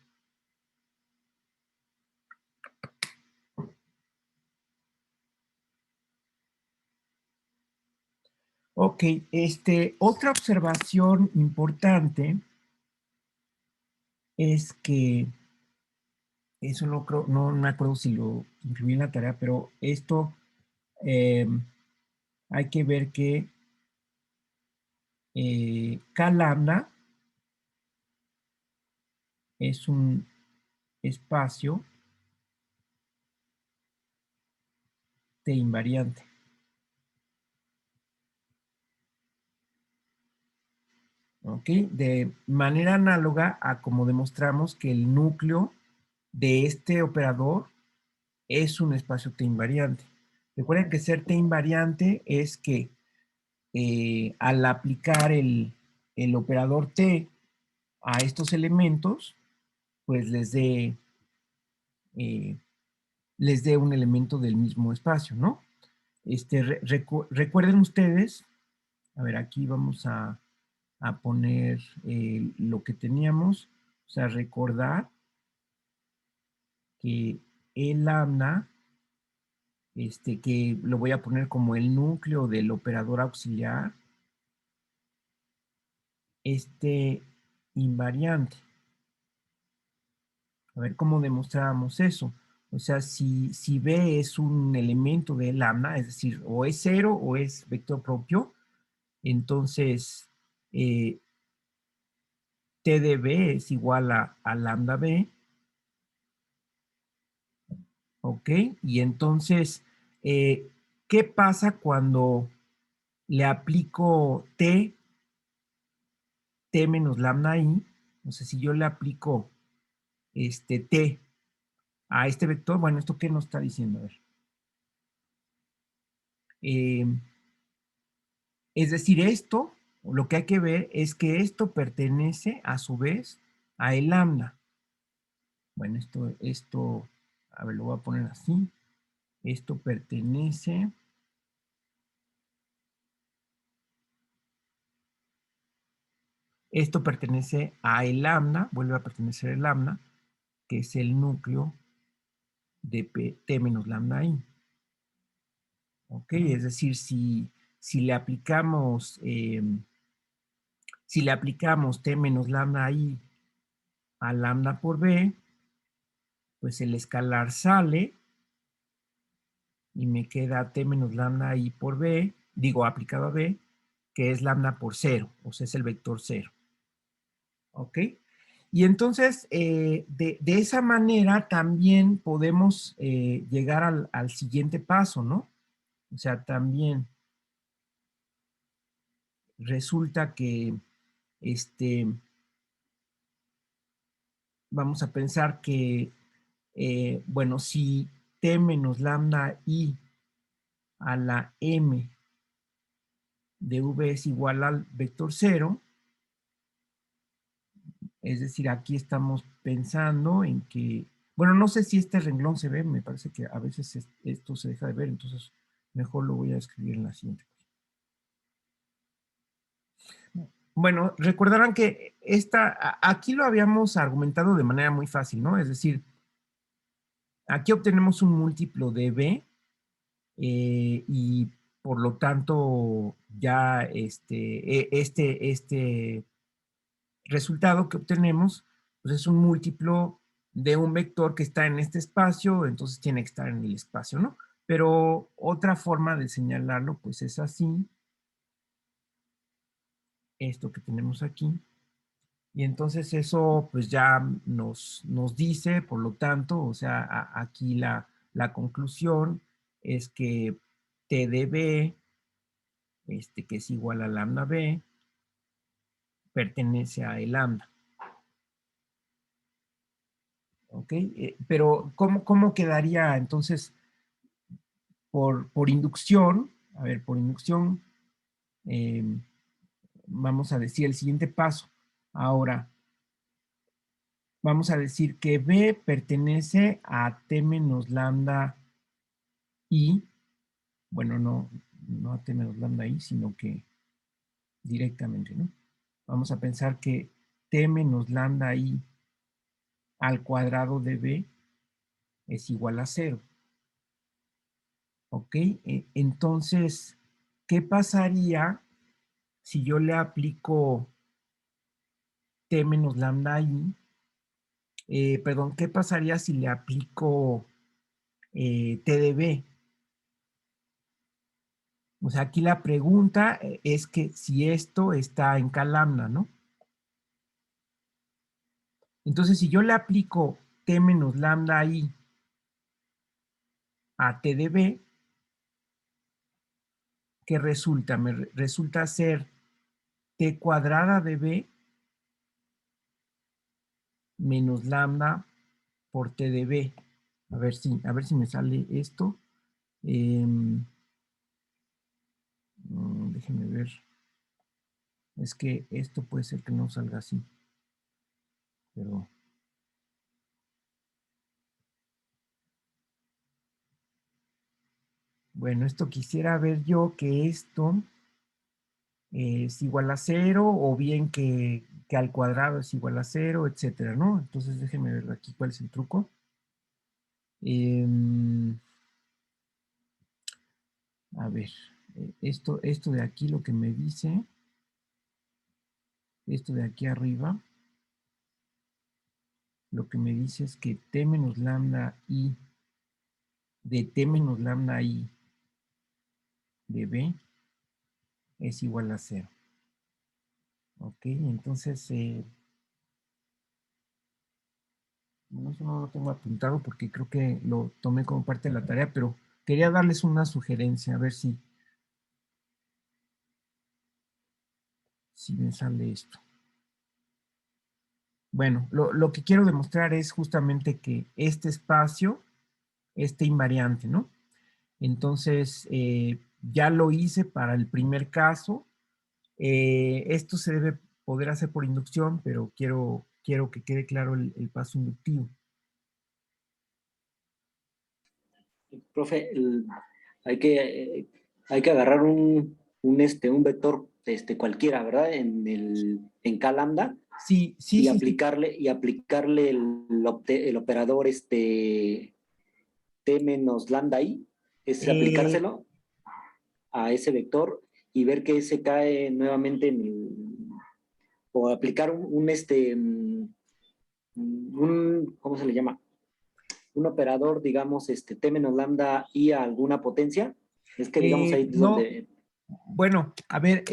Speaker 1: Ok, otra observación importante es que, eso no creo, no me acuerdo si lo incluí en la tarea, pero esto hay que ver que K lambda es un espacio T invariante. ¿Ok? De manera análoga a como demostramos que el núcleo de este operador es un espacio T invariante. Recuerden que ser T invariante es que al aplicar el operador T a estos elementos, pues les dé un elemento del mismo espacio, ¿no? Recuerden ustedes, a ver, aquí vamos a poner lo que teníamos, o sea, recordar que el lambda, que lo voy a poner como el núcleo del operador auxiliar, invariante. A ver cómo demostrábamos eso. O sea, si B es un elemento de lambda, es decir, o es cero o es vector propio, entonces T de B es igual a lambda B, ¿ok? Y entonces, ¿qué pasa cuando le aplico T menos lambda I? O sea, si yo le aplico T a este vector, bueno, ¿esto qué nos está diciendo? A ver. Es decir, esto, lo que hay que ver es que esto pertenece a su vez a el lambda. Bueno, esto, a ver, lo voy a poner así. Esto pertenece a el lambda, vuelve a pertenecer el lambda, que es el núcleo de T menos lambda I. ¿Ok? Es decir, si le aplicamos T menos lambda I a lambda por B, pues el escalar sale y me queda T menos lambda I por B, digo aplicado a B, que es lambda por 0, o sea, es el vector 0. ¿Ok? Y entonces, de esa manera también podemos llegar al siguiente paso, ¿no? O sea, también resulta que, vamos a pensar que, bueno, si T menos lambda I a la M de V es igual al vector 0, es decir, aquí estamos pensando en que, bueno, no sé si este renglón se ve, me parece que a veces esto se deja de ver, entonces mejor lo voy a escribir en la siguiente. Bueno, recordarán que aquí lo habíamos argumentado de manera muy fácil, ¿no? Es decir, aquí obtenemos un múltiplo de B y por lo tanto ya este resultado que obtenemos pues es un múltiplo de un vector que está en este espacio, entonces tiene que estar en el espacio, ¿no? Pero otra forma de señalarlo pues es así, esto que tenemos aquí, y entonces eso pues ya nos dice, por lo tanto, o sea, aquí la conclusión es que T de B, que es igual a lambda B, pertenece a E lambda. ¿Ok? Pero ¿cómo quedaría entonces por inducción? A ver, por inducción, eh, vamos a decir el siguiente paso. Ahora, vamos a decir que B pertenece a T menos lambda I. Bueno, no a T menos lambda I, sino que directamente, ¿no? Vamos a pensar que T menos lambda I al cuadrado de B es igual a 0. ¿Ok? Entonces, ¿qué pasaría si yo le aplico T menos lambda I? Perdón, ¿qué pasaría si le aplico T de B? O sea, aquí la pregunta es que si esto está en K lambda, ¿no? Entonces, si yo le aplico T menos lambda I a T de B, ¿qué resulta? Me resulta ser T cuadrada de B menos lambda por T de B. A ver si me sale esto. Déjenme ver. Es que esto puede ser que no salga así. Pero bueno, esto quisiera ver yo que esto es igual a 0 o bien que al cuadrado es igual a 0, etcétera, ¿no? Entonces déjenme ver aquí cuál es el truco. A ver, esto de aquí lo que me dice, esto de aquí arriba, lo que me dice es que T menos lambda I de T menos lambda I de B es igual a 0. Ok, entonces, bueno, eso no lo tengo apuntado porque creo que lo tomé como parte de la tarea, pero quería darles una sugerencia, a ver si me sale esto. Bueno, lo que quiero demostrar es justamente que este espacio, este invariante, ¿no? Entonces, ya lo hice para el primer caso. Esto se debe poder hacer por inducción, pero quiero que quede claro el paso inductivo.
Speaker 4: Profe, hay que, hay que agarrar un vector cualquiera, ¿verdad? En K lambda
Speaker 1: Sí, sí,
Speaker 4: y
Speaker 1: sí, sí.
Speaker 4: aplicarle el operador T menos lambda I, es
Speaker 1: Eh,
Speaker 4: aplicárselo a ese vector y ver que se cae nuevamente o aplicar ¿cómo se le llama? Un operador, digamos, T menos lambda I a alguna potencia. Es que, digamos, ahí es
Speaker 1: no,
Speaker 4: donde...
Speaker 1: bueno, a ver,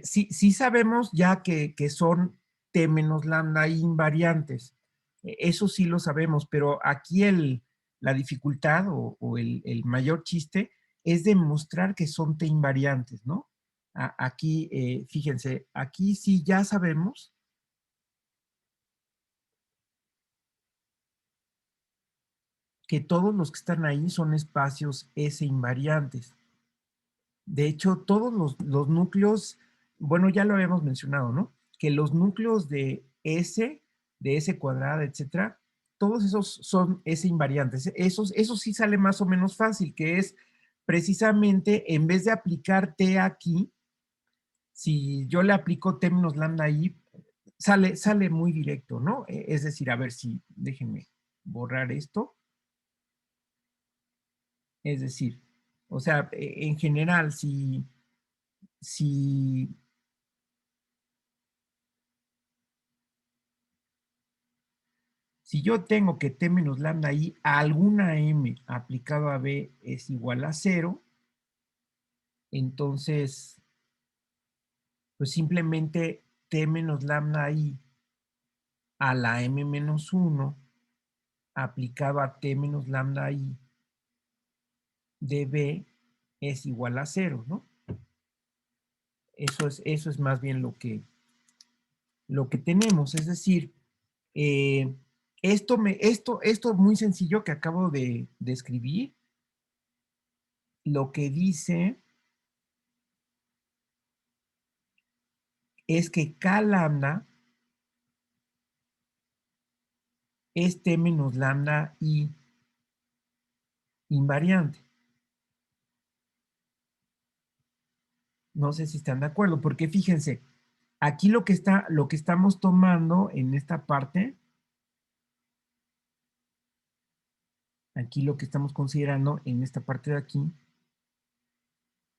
Speaker 1: sí sabemos ya que son T menos lambda invariantes. Eso sí lo sabemos, pero aquí la dificultad o el mayor chiste es demostrar que son T invariantes, ¿no? Aquí, fíjense, aquí sí ya sabemos que todos los que están ahí son espacios S invariantes. De hecho, todos los núcleos, bueno, ya lo habíamos mencionado, ¿no? Que los núcleos de S cuadrada, etcétera, todos esos son S invariantes. Eso sí sale más o menos fácil, que es precisamente en vez de aplicar T aquí, si yo le aplico T menos lambda ahí, sale muy directo, ¿no? Es decir, a ver si, déjenme borrar esto. Es decir, o sea, en general, si Si yo tengo que t menos lambda i a alguna m aplicado a b es igual a 0, entonces, pues simplemente t menos lambda i a la m menos 1 aplicado a t menos lambda i de b es igual a 0, ¿no? Eso es más bien lo que tenemos, es decir, esto muy sencillo que acabo de escribir, lo que dice es que K lambda es T menos lambda I invariante. No sé si están de acuerdo, porque fíjense, aquí lo que estamos tomando en esta parte, aquí lo que estamos considerando en esta parte de aquí,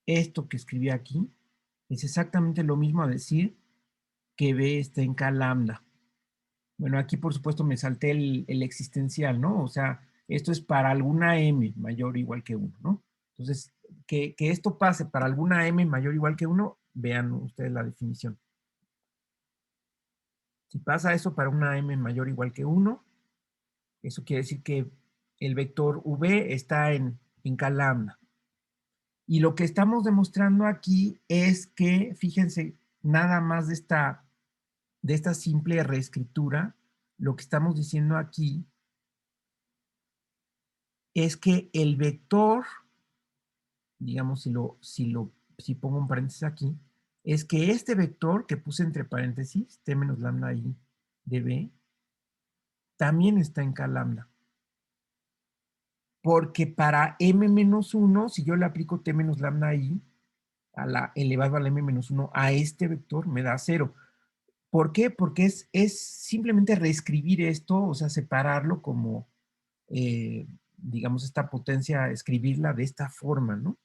Speaker 1: esto que escribí aquí, es exactamente lo mismo a decir que B está en K lambda. Bueno, aquí por supuesto me salté el existencial, ¿no? O sea, esto es para alguna m mayor o igual que 1, ¿no? Entonces, que esto pase para alguna m mayor o igual que 1, vean ustedes la definición. Si pasa eso para una m mayor o igual que 1, eso quiere decir que el vector v está en K lambda. Y lo que estamos demostrando aquí es que, fíjense, nada más de esta simple reescritura, lo que estamos diciendo aquí es que el vector, digamos, si pongo un paréntesis aquí, es que este vector que puse entre paréntesis, t menos lambda i de b, también está en K lambda. Porque para m menos 1, si yo le aplico t menos lambda i a la elevado a la m menos 1 a este vector, me da 0. ¿Por qué? Porque es simplemente reescribir esto, o sea, separarlo como, digamos, esta potencia, escribirla de esta forma, ¿no?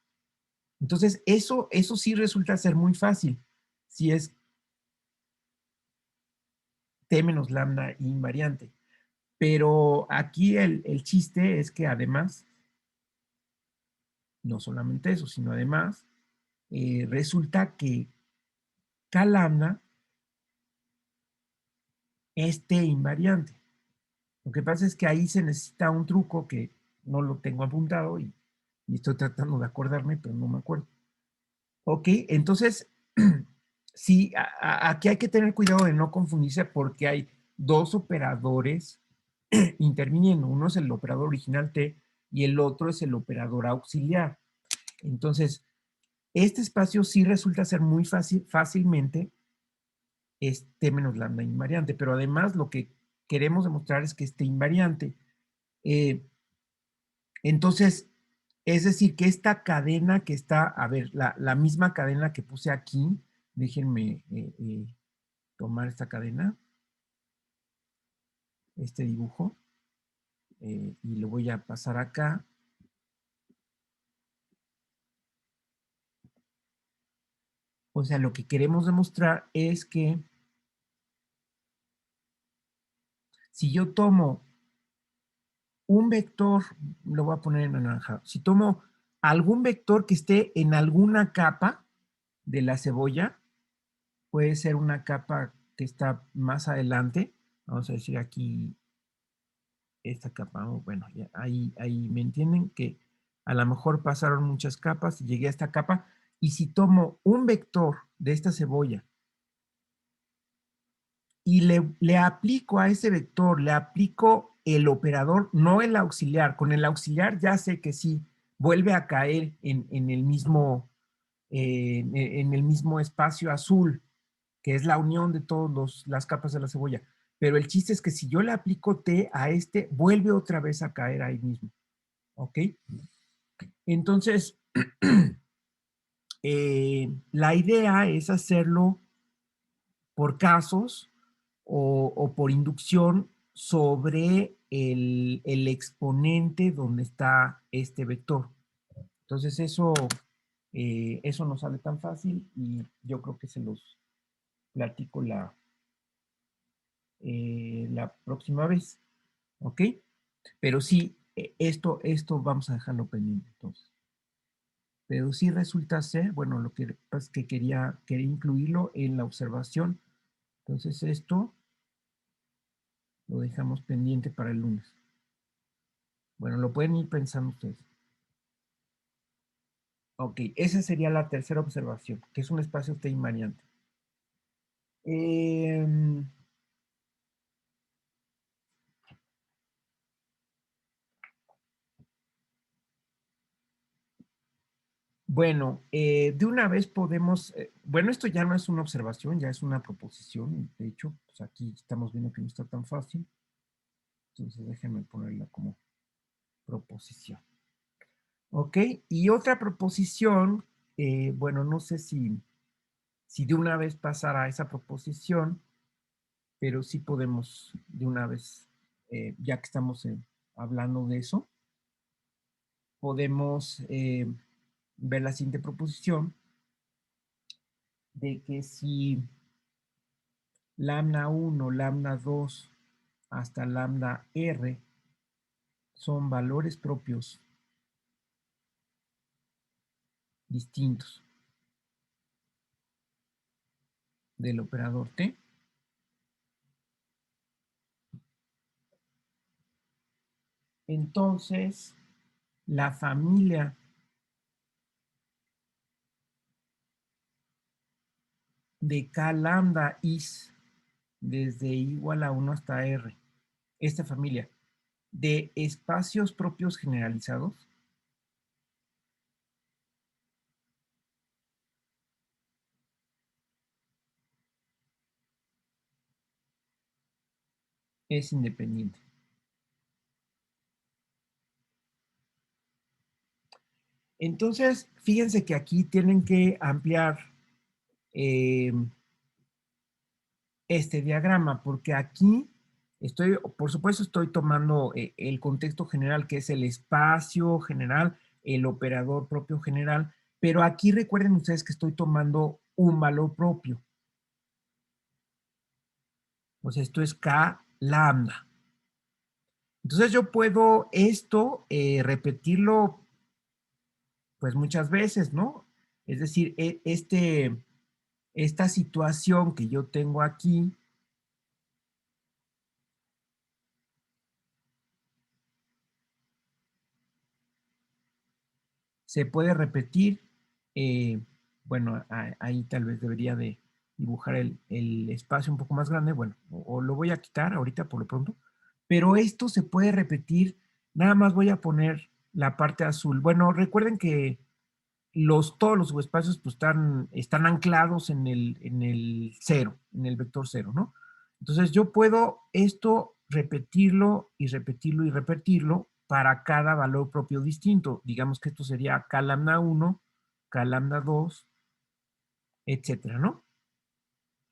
Speaker 1: Entonces, eso sí resulta ser muy fácil. Si es t menos lambda invariante. Pero aquí el chiste es que además, no solamente eso, sino además, resulta que K lambda es t invariante. Lo que pasa es que ahí se necesita un truco que no lo tengo apuntado y estoy tratando de acordarme, pero no me acuerdo. Ok, entonces, sí, aquí hay que tener cuidado de no confundirse porque hay dos operadores interviniendo. Uno es el operador original T y el otro es el operador auxiliar. Entonces, este espacio sí resulta ser muy fácilmente T menos lambda invariante, pero además lo que queremos demostrar es que esté invariante. Entonces, es decir, que esta cadena que está, a ver, la misma cadena que puse aquí, déjenme tomar esta cadena, este dibujo, y lo voy a pasar acá. O sea, lo que queremos demostrar es que si yo tomo un vector, lo voy a poner en naranja, si tomo algún vector que esté en alguna capa de la cebolla, puede ser una capa que está más adelante, vamos a decir aquí esta capa, bueno, ya, ahí me entienden que a lo mejor pasaron muchas capas y llegué a esta capa, y si tomo un vector de esta cebolla y le aplico a ese vector, le aplico el operador, no el auxiliar. Con el auxiliar ya sé que sí, vuelve a caer en el mismo espacio azul, que es la unión de todas las capas de la cebolla. Pero el chiste es que si yo le aplico T a este, vuelve otra vez a caer ahí mismo. ¿Ok? Entonces, la idea es hacerlo por casos o por inducción sobre el exponente donde está este vector. Entonces eso no sale tan fácil y yo creo que se los platico la próxima vez. ¿Ok? Pero sí, esto vamos a dejarlo pendiente entonces. Pero sí resulta ser, bueno, lo que pasa es que quería incluirlo en la observación. Entonces esto lo dejamos pendiente para el lunes. Bueno, lo pueden ir pensando ustedes. Ok, esa sería la tercera observación, que es un espacio T invariante. Bueno, de una vez podemos, bueno, esto ya no es una observación, ya es una proposición. De hecho, pues aquí estamos viendo que no está tan fácil. Entonces déjenme ponerla como proposición. Ok, y otra proposición, bueno, no sé si de una vez pasar a esa proposición, pero sí podemos de una vez, ya que estamos hablando de eso, podemos ver la siguiente proposición de que si lambda 1, lambda 2 hasta lambda r son valores propios distintos del operador t, entonces la familia de k lambda is desde igual a 1 hasta r, esta familia de espacios propios generalizados es independiente. Entonces, fíjense que aquí tienen que ampliar este diagrama, porque aquí estoy, por supuesto, estoy tomando el contexto general, que es el espacio general, el operador propio general, pero aquí recuerden ustedes que estoy tomando un valor propio. Pues esto es K lambda. Entonces yo puedo esto repetirlo pues muchas veces, ¿no? Es decir, esta situación que yo tengo aquí, se puede repetir, bueno, ahí tal vez debería de dibujar el espacio un poco más grande, bueno, o lo voy a quitar ahorita por lo pronto, pero esto se puede repetir, nada más voy a poner la parte azul. Bueno, recuerden que todos los subespacios pues, están anclados en el cero, en el vector cero, ¿no? Entonces yo puedo esto repetirlo y repetirlo y repetirlo para cada valor propio distinto. Digamos que esto sería K lambda 1, K lambda 2, etcétera, ¿no?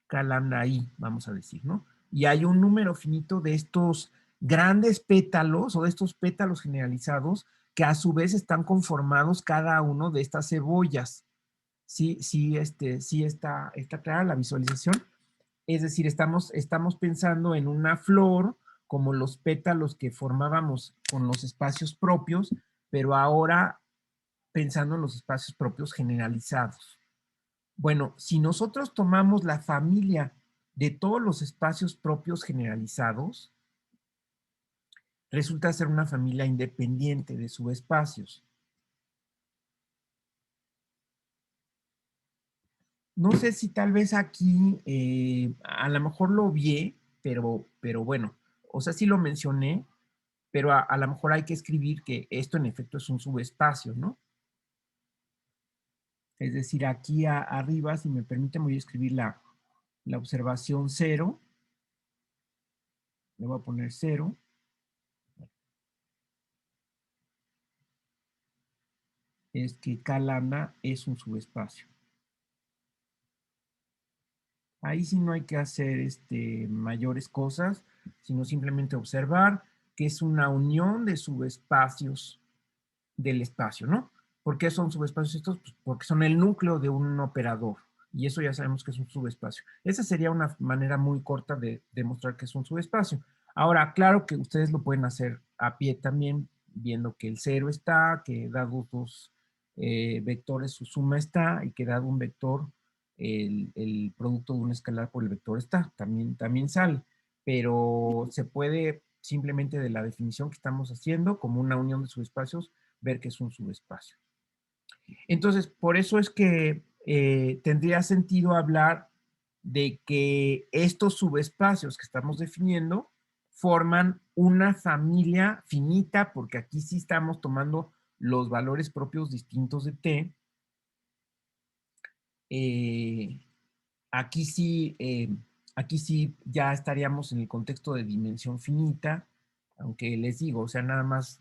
Speaker 1: K lambda I, vamos a decir, ¿no? Y hay un número finito de estos grandes pétalos o de estos pétalos generalizados que a su vez están conformados cada uno de estas cebollas. Sí está clara la visualización. Es decir, estamos pensando en una flor como los pétalos que formábamos con los espacios propios, pero ahora pensando en los espacios propios generalizados. Bueno, si nosotros tomamos la familia de todos los espacios propios generalizados, resulta ser una familia independiente de subespacios. No sé si tal vez aquí, a lo mejor lo vi, pero bueno, o sea, sí lo mencioné, pero a lo mejor hay que escribir que esto en efecto es un subespacio, ¿no? Es decir, aquí arriba, si me permiten, voy a escribir la observación 0. Le voy a poner 0. Es que K lambda es un subespacio. Ahí sí no hay que hacer mayores cosas, sino simplemente observar que es una unión de subespacios del espacio, ¿no? ¿Por qué son subespacios estos? Pues porque son el núcleo de un operador. Y eso ya sabemos que es un subespacio. Esa sería una manera muy corta de demostrar que es un subespacio. Ahora, claro que ustedes lo pueden hacer a pie también, viendo que el 0 está, que dados dos vectores su suma está, y que dado un vector, el producto de un escalar por el vector está, también sale. Pero se puede simplemente de la definición que estamos haciendo, como una unión de subespacios, ver que es un subespacio. Entonces, por eso es que tendría sentido hablar de que estos subespacios que estamos definiendo forman una familia finita, porque aquí sí estamos tomando los valores propios distintos de T. Aquí sí, aquí sí ya estaríamos en el contexto de dimensión finita, aunque les digo, o sea, nada más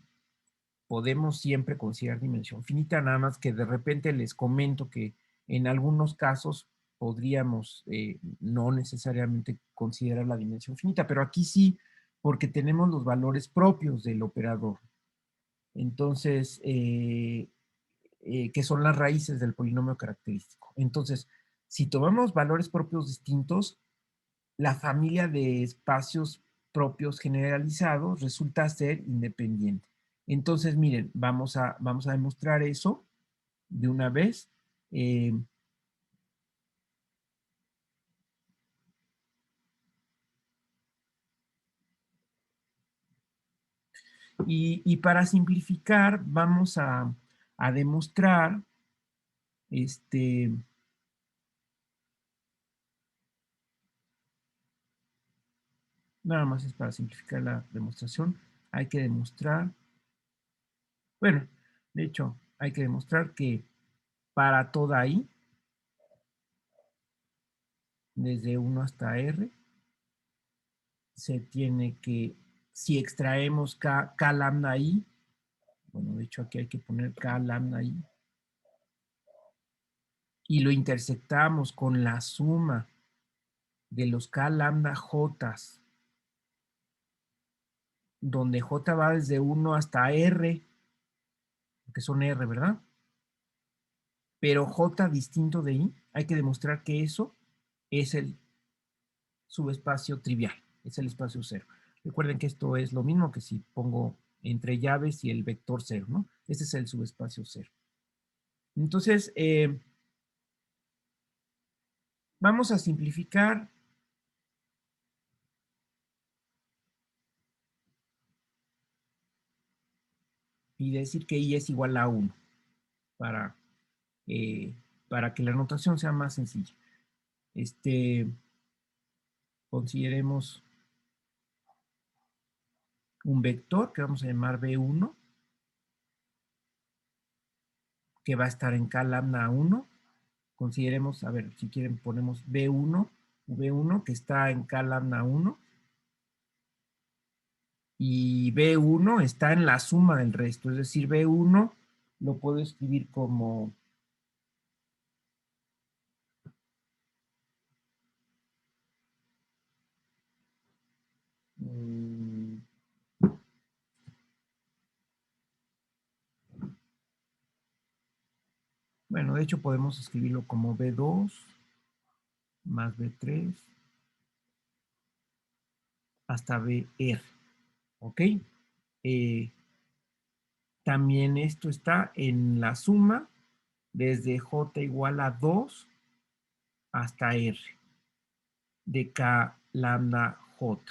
Speaker 1: podemos siempre considerar dimensión finita, nada más que de repente les comento que en algunos casos podríamos no necesariamente considerar la dimensión finita, pero aquí sí, porque tenemos los valores propios del operador. Entonces, que son las raíces del polinomio característico. Entonces, si tomamos valores propios distintos, la familia de espacios propios generalizados resulta ser independiente. Entonces, miren, vamos a demostrar eso de una vez. Y para simplificar, vamos a demostrar, nada más es para simplificar la demostración, hay que demostrar, bueno, de hecho, hay que demostrar que para toda i, desde 1 hasta r, se tiene que, si extraemos k lambda i, bueno, de hecho aquí hay que poner k lambda i, y lo intersectamos con la suma de los k lambda j, donde j va desde 1 hasta r, que son r, ¿verdad? Pero j distinto de i, hay que demostrar que eso es el subespacio trivial, es el espacio cero. Recuerden que esto es lo mismo que si pongo entre llaves y el vector cero, ¿no? Este es el subespacio cero. Entonces, vamos a simplificar y decir que i es igual a 1 para, para que la notación sea más sencilla. Consideremos un vector que vamos a llamar B1, que va a estar en K lambda 1. Consideremos, a ver, si quieren ponemos B1, V1 que está en K lambda 1. Y B1 está en la suma del resto, es decir, B1 lo puedo escribir como bueno, de hecho podemos escribirlo como B2 más B3 hasta BR, ¿ok? También esto está en la suma desde J igual a 2 hasta R de K lambda J,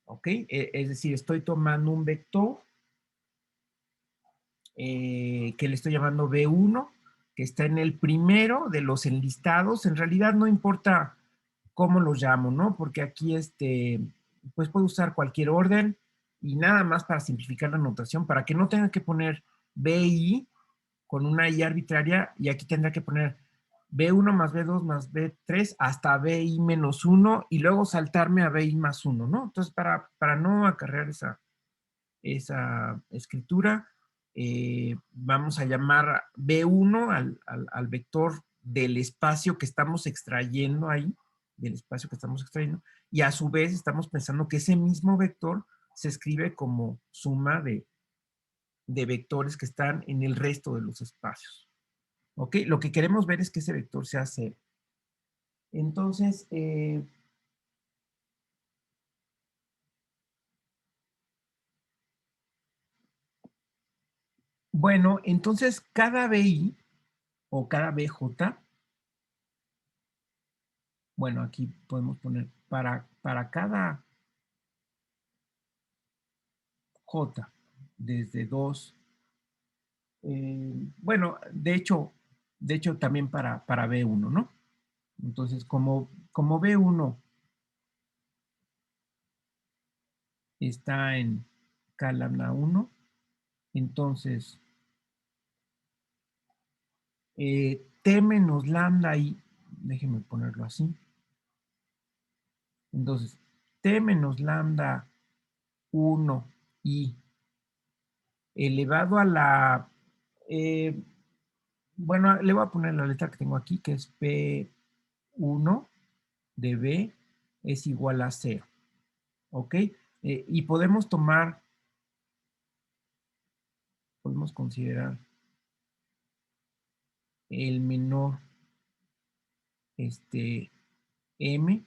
Speaker 1: ¿ok? Es decir, estoy tomando un vector que le estoy llamando B1, que está en el primero de los enlistados. En realidad no importa cómo los llamo, ¿no? Porque aquí pues puedo usar cualquier orden y nada más para simplificar la notación, para que no tenga que poner BI con una I arbitraria y aquí tendrá que poner B1 más B2 más B3 hasta BI menos 1 y luego saltarme a BI más 1, ¿no? Entonces, para no acarrear esa escritura, vamos a llamar B1 al vector del espacio que estamos extrayendo ahí, del espacio que estamos extrayendo, y a su vez estamos pensando que ese mismo vector se escribe como suma de vectores que están en el resto de los espacios. ¿Ok? Lo que queremos ver es que ese vector sea cero. Entonces, Bueno, entonces cada BI o cada BJ, bueno, aquí podemos poner para cada J desde 2, bueno, de hecho también para B1, ¿no? Entonces, como B1 está en K lambda 1, entonces T menos lambda I, déjenme ponerlo así. Entonces, T menos lambda 1 I elevado a la, bueno, le voy a poner la letra que tengo aquí, que es P1 de B es igual a 0. ¿Ok? Y podemos considerar el menor M,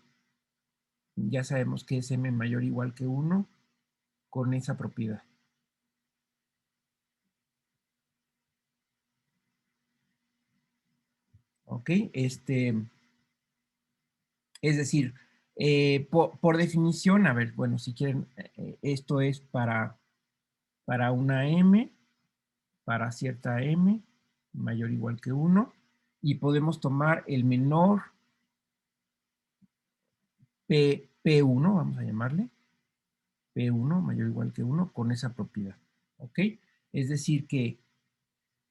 Speaker 1: ya sabemos que es M mayor o igual que 1 con esa propiedad. ¿Ok? Es decir, por definición, a ver, bueno, si quieren, esto es para una M, para cierta M, mayor o igual que 1, y podemos tomar el menor P1, vamos a llamarle, P1 mayor o igual que 1 con esa propiedad. ¿Ok? Es decir que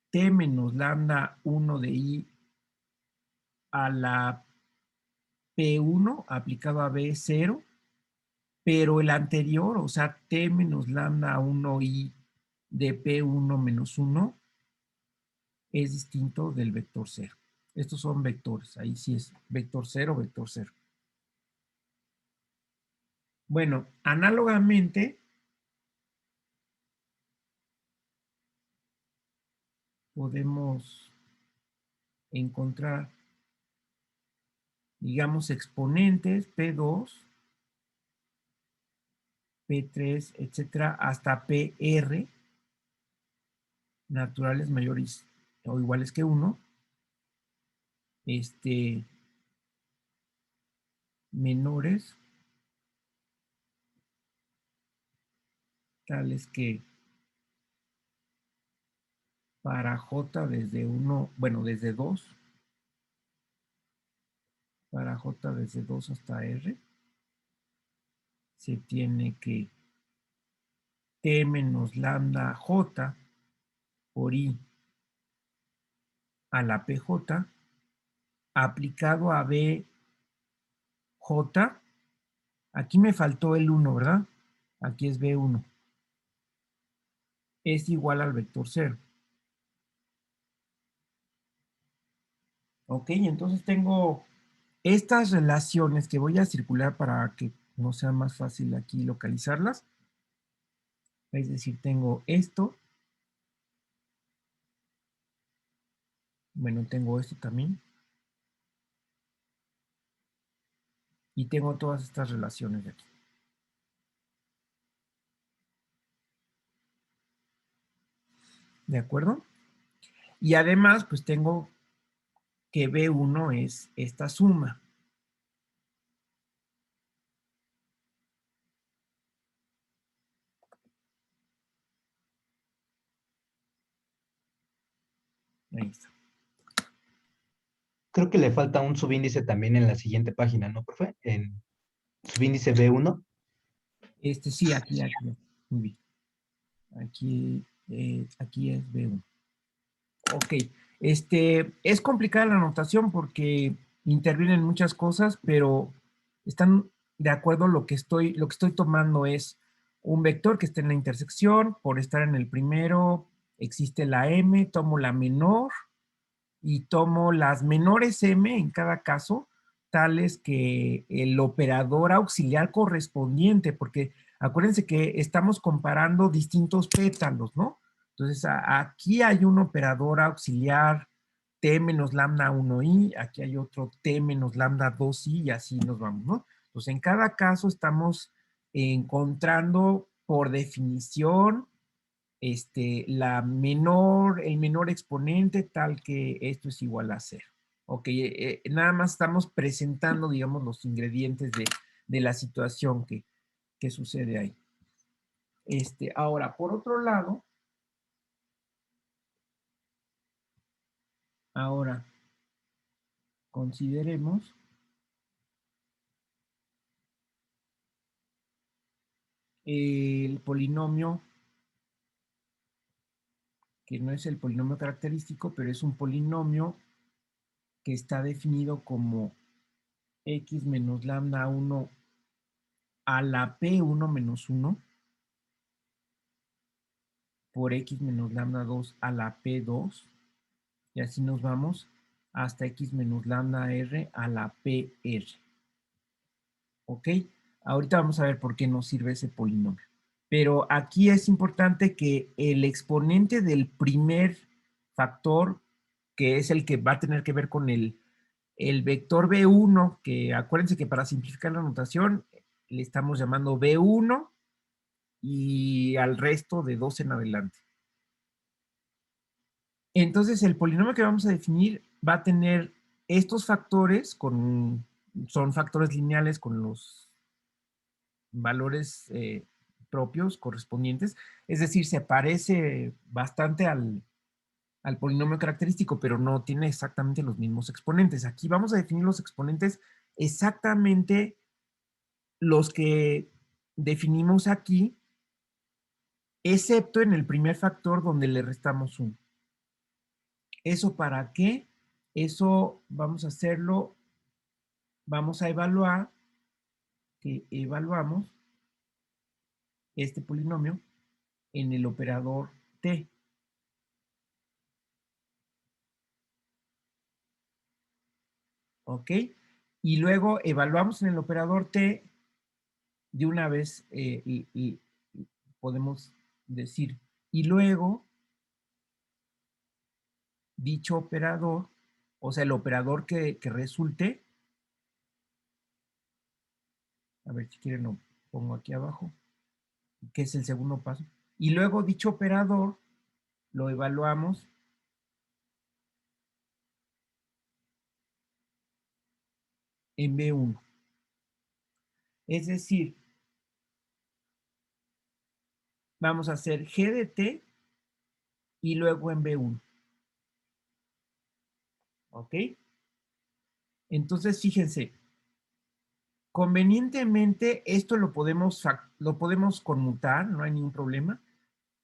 Speaker 1: T menos lambda 1 de I a la P1 aplicado a B0, pero el anterior, o sea, T menos lambda 1I de P1 menos 1 es distinto del vector 0. Estos son vectores, ahí sí es vector 0, vector 0. Bueno, análogamente, podemos encontrar, digamos, exponentes P2, P3, etcétera, hasta PR, naturales mayores o iguales que 1, menores, tales que para J desde 1, bueno, desde 2, para J desde 2 hasta R, se tiene que T menos lambda J por I a la PJ aplicado a BJ, aquí me faltó el 1, ¿verdad? Aquí es B1, es igual al vector 0. Ok, entonces tengo estas relaciones que voy a circular para que no sea más fácil aquí localizarlas. Es decir, tengo esto. Bueno, tengo esto también. Y tengo todas estas relaciones de aquí. ¿De acuerdo? Y además, pues tengo que B1 es esta suma. Ahí está.
Speaker 2: Creo que le falta un subíndice también en la siguiente página, ¿no, profe? En subíndice B1.
Speaker 1: Sí, aquí. Muy bien. Aquí es B1. Ok. Es complicada la notación porque intervienen muchas cosas, pero están de acuerdo. Lo que estoy tomando es un vector que está en la intersección. Por estar en el primero, existe la M, tomo la menor y tomo las menores M en cada caso, tales que el operador auxiliar correspondiente, porque acuérdense que estamos comparando distintos pétalos, ¿no? Entonces, aquí hay un operador auxiliar T menos lambda 1i, aquí hay otro T menos lambda 2i y así nos vamos, ¿no? Entonces, en cada caso estamos encontrando por definición el menor exponente tal que esto es igual a 0. Ok, nada más estamos presentando, digamos, los ingredientes de la situación que sucede ahí. Ahora, por otro lado, ahora consideremos el polinomio, que no es el polinomio característico, pero es un polinomio que está definido como x menos lambda 1 a la p1 menos 1 por x menos lambda 2 a la p2, y así nos vamos hasta x menos lambda r a la pr. ¿Ok? Ahorita vamos a ver por qué nos sirve ese polinomio. Pero aquí es importante que el exponente del primer factor, que es el que va a tener que ver con el vector B1, que acuérdense que para simplificar la notación le estamos llamando B1 y al resto de 2 en adelante. Entonces el polinomio que vamos a definir va a tener estos factores, son factores lineales con los valores propios correspondientes, es decir, se parece bastante al polinomio característico, pero no tiene exactamente los mismos exponentes. Aquí vamos a definir los exponentes exactamente los que definimos aquí, excepto en el primer factor donde le restamos 1. ¿Eso para qué? Eso vamos a hacerlo, vamos a evaluar, que evaluamos este polinomio en el operador t. ¿Ok? Y luego evaluamos en el operador t de una vez y podemos decir, y luego dicho operador, o sea, el operador que resulte, a ver si quieren lo pongo aquí abajo, que es el segundo paso, y luego dicho operador lo evaluamos en B1. Es decir, vamos a hacer G de T y luego en B1. ¿Ok? Entonces, fíjense, convenientemente esto lo podemos conmutar, no hay ningún problema.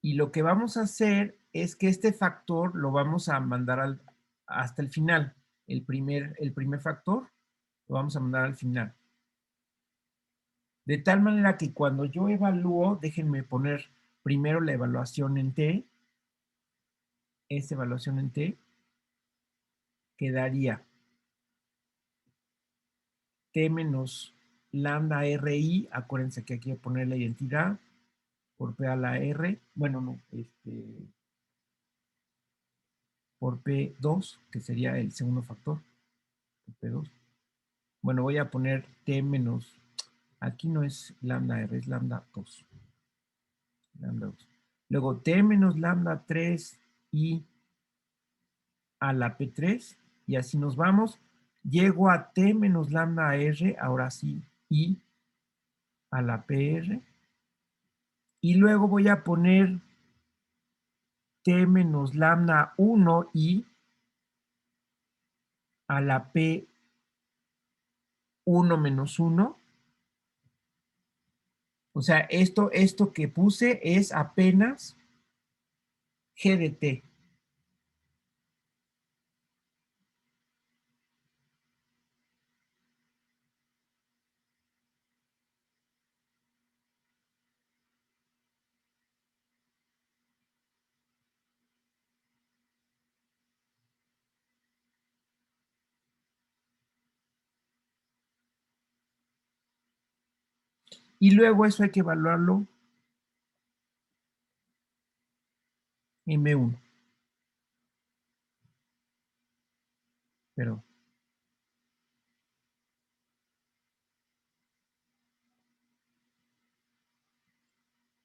Speaker 1: Y lo que vamos a hacer es que este factor lo vamos a mandar hasta el final. El primer factor lo vamos a mandar al final. De tal manera que cuando yo evalúo, déjenme poner primero la evaluación en T. Esta evaluación en T quedaría T menos lambda RI. Acuérdense que aquí voy a poner la identidad por P a la R. Bueno, no, por P2, que sería el segundo factor. P2. Bueno, voy a poner T menos, aquí no es lambda R, es lambda 2. Lambda 2. Luego T menos lambda 3 y a la P3, y así nos vamos. Llego a T menos lambda R, ahora sí, y a la PR. Y luego voy a poner T menos lambda 1 y a la P1 menos 1. O sea, esto que puse es apenas G de T. Y luego eso hay que evaluarlo en B1. Pero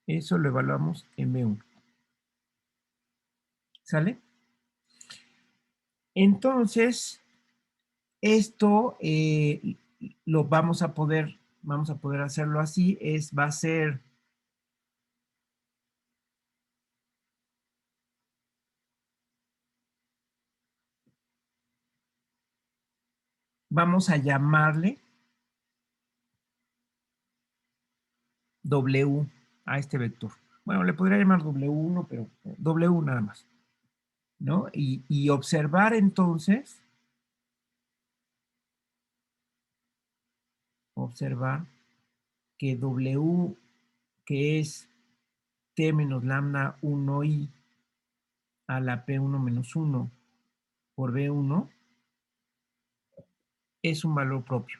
Speaker 1: eso lo evaluamos en B1. ¿Sale? Entonces, esto lo vamos a poder hacerlo así, va a ser vamos a llamarle W a este vector. Bueno, le podría llamar W1, pero W nada más, ¿no? Y observar entonces, que W, que es T menos lambda 1i a la P1 menos 1 por B1, es un valor propio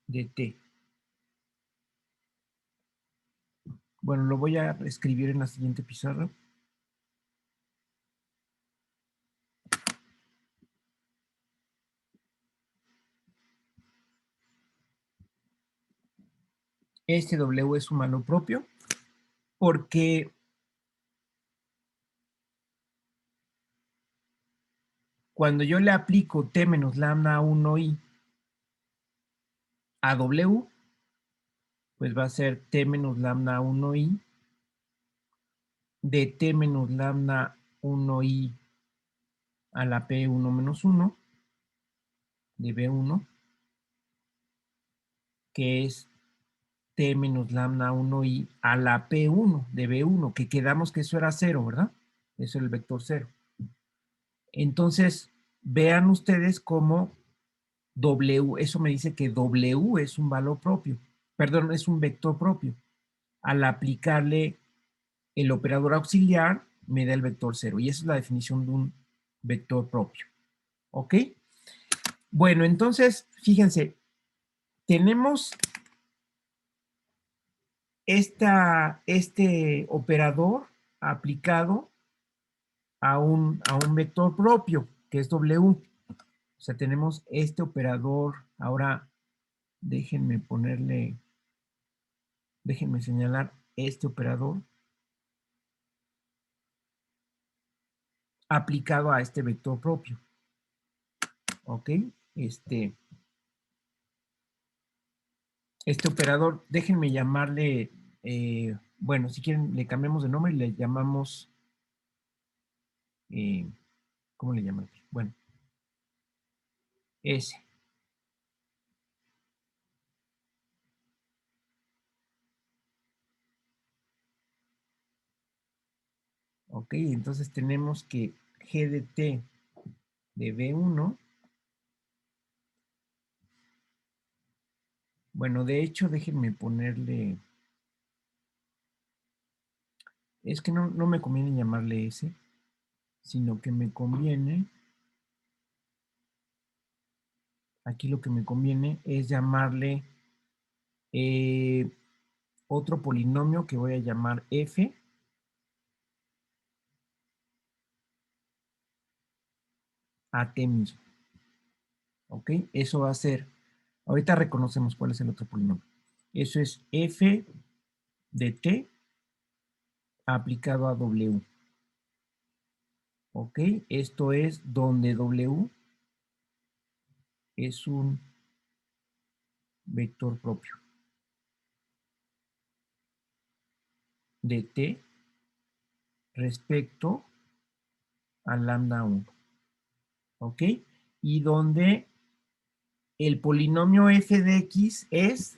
Speaker 1: de T. Bueno, lo voy a escribir en la siguiente pizarra. Este W es un valor propio porque cuando yo le aplico T menos lambda 1i a W, pues va a ser T menos lambda 1i de T menos lambda 1i a la P1 menos 1 de B1, que es T menos lambda 1i a la P1 de B1, que quedamos que eso era 0, ¿verdad? Eso es el vector 0. Entonces, vean ustedes cómo W, eso me dice que W es un valor propio, perdón, es un vector propio. Al aplicarle el operador auxiliar, me da el vector 0. Y esa es la definición de un vector propio. ¿Ok? Bueno, entonces, fíjense, tenemos este operador aplicado a un vector propio, que es W. O sea, tenemos este operador. Ahora, déjenme señalar este operador aplicado a este vector propio. ¿Ok? Este operador, déjenme llamarle, bueno, si quieren le cambiamos de nombre y le llamamos, ¿cómo le llamamos? Bueno, S. Ok, entonces tenemos que G de T de B1, bueno, de hecho, déjenme ponerle, es que no me conviene llamarle S, sino que me conviene, aquí lo que me conviene es llamarle otro polinomio que voy a llamar F a T mismo. ¿Ok? Eso va a ser, ahorita reconocemos cuál es el otro polinomio. Eso es F de T aplicado a W. ¿Ok? Esto es donde W es un vector propio de T respecto a lambda 1. ¿Ok? Y donde el polinomio f de x es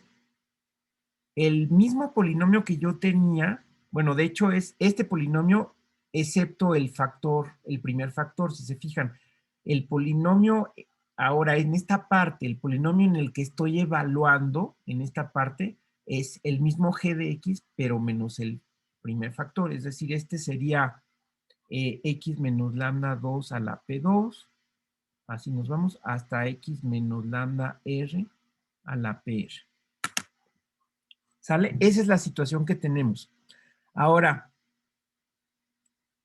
Speaker 1: el mismo polinomio que yo tenía, bueno, de hecho es este polinomio excepto el factor, el primer factor, si se fijan, el polinomio, ahora en esta parte, el polinomio en el que estoy evaluando, en esta parte, es el mismo g de x, pero menos el primer factor, es decir, este sería x menos lambda 2 a la p2, así nos vamos, hasta x menos lambda r a la pr. ¿Sale? Esa es la situación que tenemos. Ahora,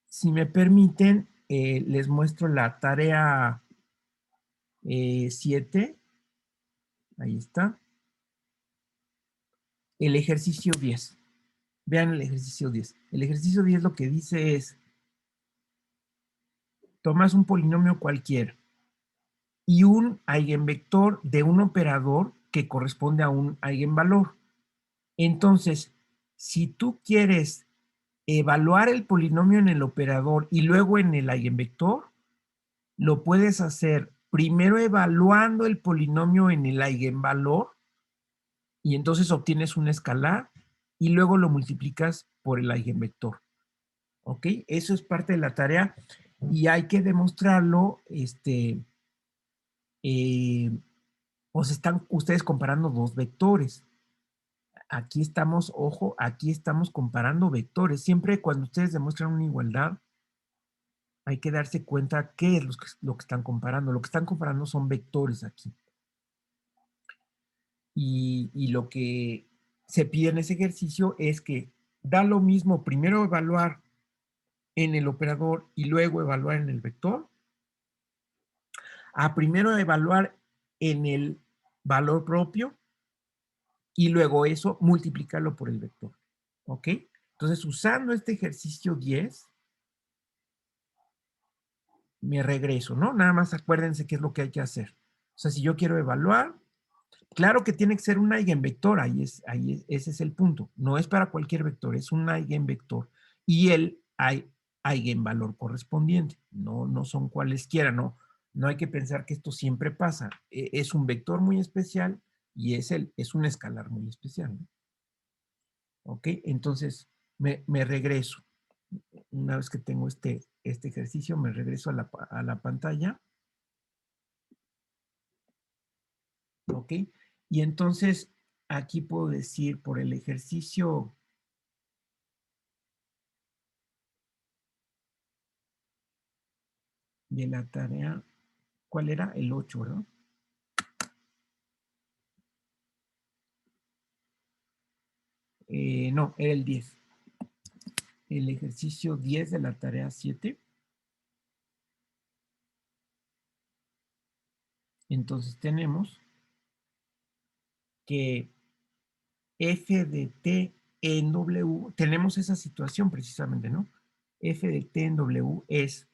Speaker 1: si me permiten, les muestro la tarea 7. Ahí está. El ejercicio 10. Vean el ejercicio 10. El ejercicio 10 lo que dice es, tomas un polinomio cualquiera y un eigenvector de un operador que corresponde a un eigenvalor. Entonces, si tú quieres evaluar el polinomio en el operador y luego en el eigenvector, lo puedes hacer primero evaluando el polinomio en el eigenvalor y entonces obtienes un escalar y luego lo multiplicas por el eigenvector. ¿Ok? Eso es parte de la tarea y hay que demostrarlo, o se están ustedes comparando dos vectores. Aquí estamos, ojo, aquí estamos comparando vectores. Siempre cuando ustedes demuestran una igualdad, hay que darse cuenta qué es lo que están comparando. Lo que están comparando son vectores aquí. Y lo que se pide en ese ejercicio es que da lo mismo primero evaluar en el operador y luego evaluar en el vector, a primero evaluar en el valor propio y luego eso multiplicarlo por el vector. ¿Ok? Entonces, usando este ejercicio 10, me regreso, ¿no? Nada más acuérdense qué es lo que hay que hacer. O sea, si yo quiero evaluar, claro que tiene que ser un eigenvector, ese es el punto. No es para cualquier vector, es un eigenvector. Y el eigenvalor correspondiente. No son cualesquiera, no hay que pensar que esto siempre pasa. Es un vector muy especial y es un escalar muy especial, ¿no? ¿Ok? Entonces, me regreso. Una vez que tengo este ejercicio, me regreso a la pantalla. ¿Ok? Y entonces, aquí puedo decir por el ejercicio de la tarea, ¿cuál era? El 8, ¿verdad? No, era el 10. El ejercicio 10 de la tarea 7. Entonces tenemos que f de t en w, tenemos esa situación precisamente, ¿no? F de t en w es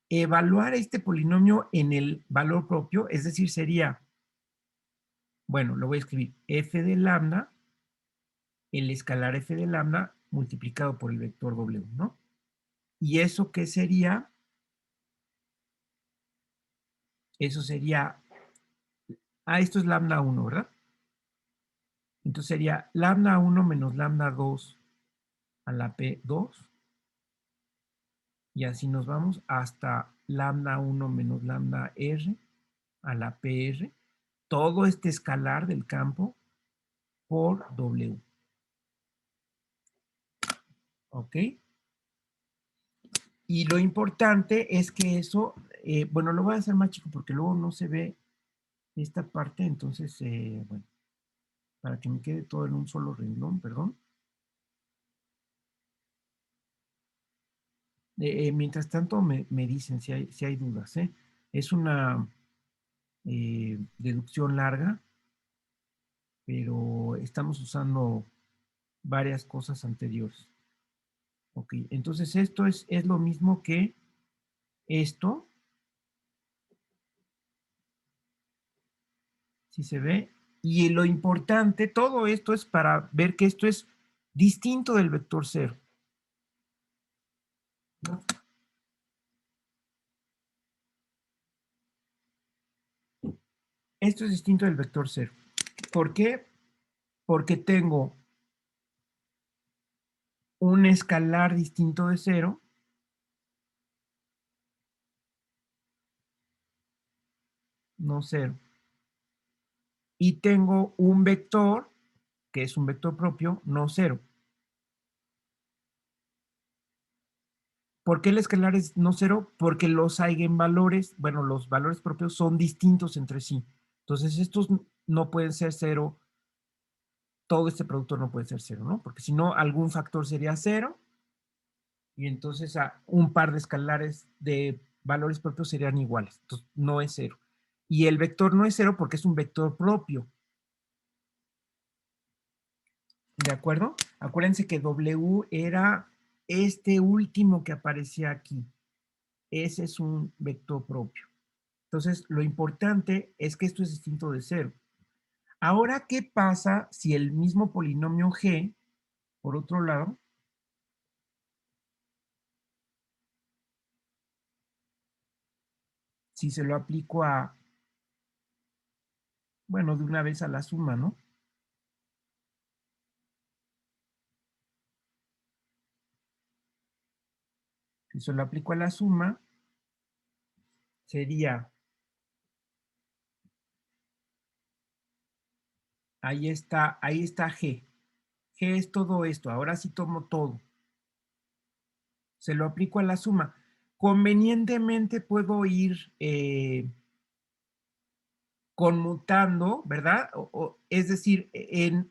Speaker 1: evaluar este polinomio en el valor propio, es decir, sería, bueno, lo voy a escribir, f de lambda, el escalar f de lambda multiplicado por el vector w, ¿no? ¿Y eso qué sería? Eso sería, esto es lambda 1, ¿verdad? Entonces sería lambda 1 menos lambda 2 a la P2. Y así nos vamos hasta lambda 1 menos lambda R a la PR. Todo este escalar del campo por W. ¿Ok? Y lo importante es que eso, bueno, lo voy a hacer más chico porque luego no se ve esta parte, entonces, bueno, para que me quede todo en un solo renglón, perdón. Mientras tanto, me dicen si hay dudas, ¿eh? Es una deducción larga, pero estamos usando varias cosas anteriores. Ok, entonces esto es lo mismo que esto. Si se ve. Y lo importante, todo esto es para ver que esto es distinto del vector 0. ¿No? Esto es distinto del vector 0. ¿Por qué? Porque tengo un escalar distinto de 0. No 0. Y tengo un vector, que es un vector propio, no 0. ¿Por qué el escalar es no 0? Porque los eigenvalores, bueno, los valores propios son distintos entre sí. Entonces, estos no pueden ser 0. Todo este producto no puede ser 0, ¿no? Porque si no, algún factor sería 0 y entonces un par de escalares de valores propios serían iguales. Entonces, no es 0. Y el vector no es 0 porque es un vector propio. ¿De acuerdo? Acuérdense que W era este último que aparecía aquí. Ese es un vector propio. Entonces, lo importante es que esto es distinto de cero. Ahora, ¿qué pasa si el mismo polinomio G, por otro lado, si se lo aplico a, bueno, de una vez a la suma, ¿no? Si se lo aplico a la suma, sería, ahí está G. G es todo esto. Ahora sí tomo todo. Se lo aplico a la suma. Convenientemente puedo ir conmutando, ¿verdad? Es decir, en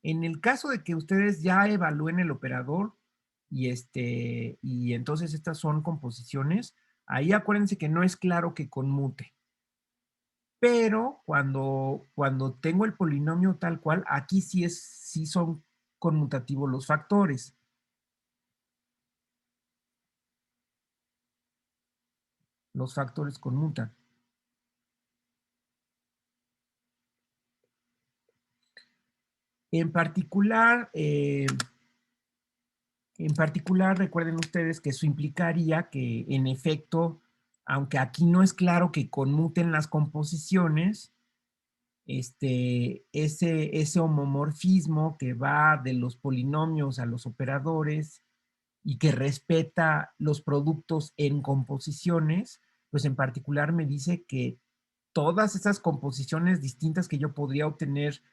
Speaker 1: el caso de que ustedes ya evalúen el operador y entonces estas son composiciones, ahí acuérdense que no es claro que conmute. Pero cuando tengo el polinomio tal cual, aquí sí son conmutativos los factores. Los factores conmutan. En particular, recuerden ustedes que eso implicaría que, en efecto, aunque aquí no es claro que conmuten las composiciones, ese homomorfismo que va de los polinomios a los operadores y que respeta los productos en composiciones, pues en particular me dice que todas esas composiciones distintas que yo podría obtener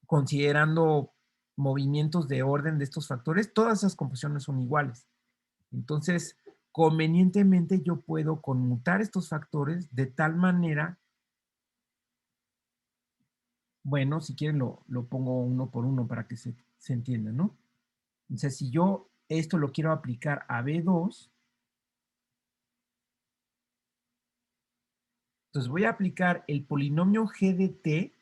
Speaker 1: considerando movimientos de orden de estos factores, todas esas composiciones son iguales. Entonces, convenientemente yo puedo conmutar estos factores de tal manera, bueno, si quieren lo pongo uno por uno para que se entienda, ¿no? Entonces, si yo esto lo quiero aplicar a B2, entonces voy a aplicar el polinomio G de T,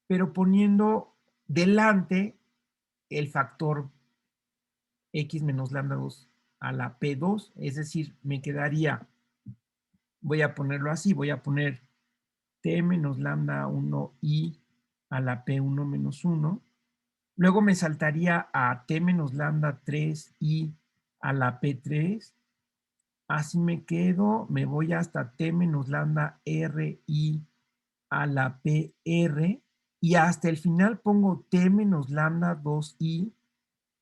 Speaker 1: pero poniendo delante el factor X menos lambda 2 a la P2, es decir, me quedaría, voy a ponerlo así, voy a poner T menos lambda 1i a la P1 menos 1, luego me saltaría a T menos lambda 3i a la P3, así me quedo, me voy hasta T menos lambda ri a la PR y hasta el final pongo T menos lambda 2i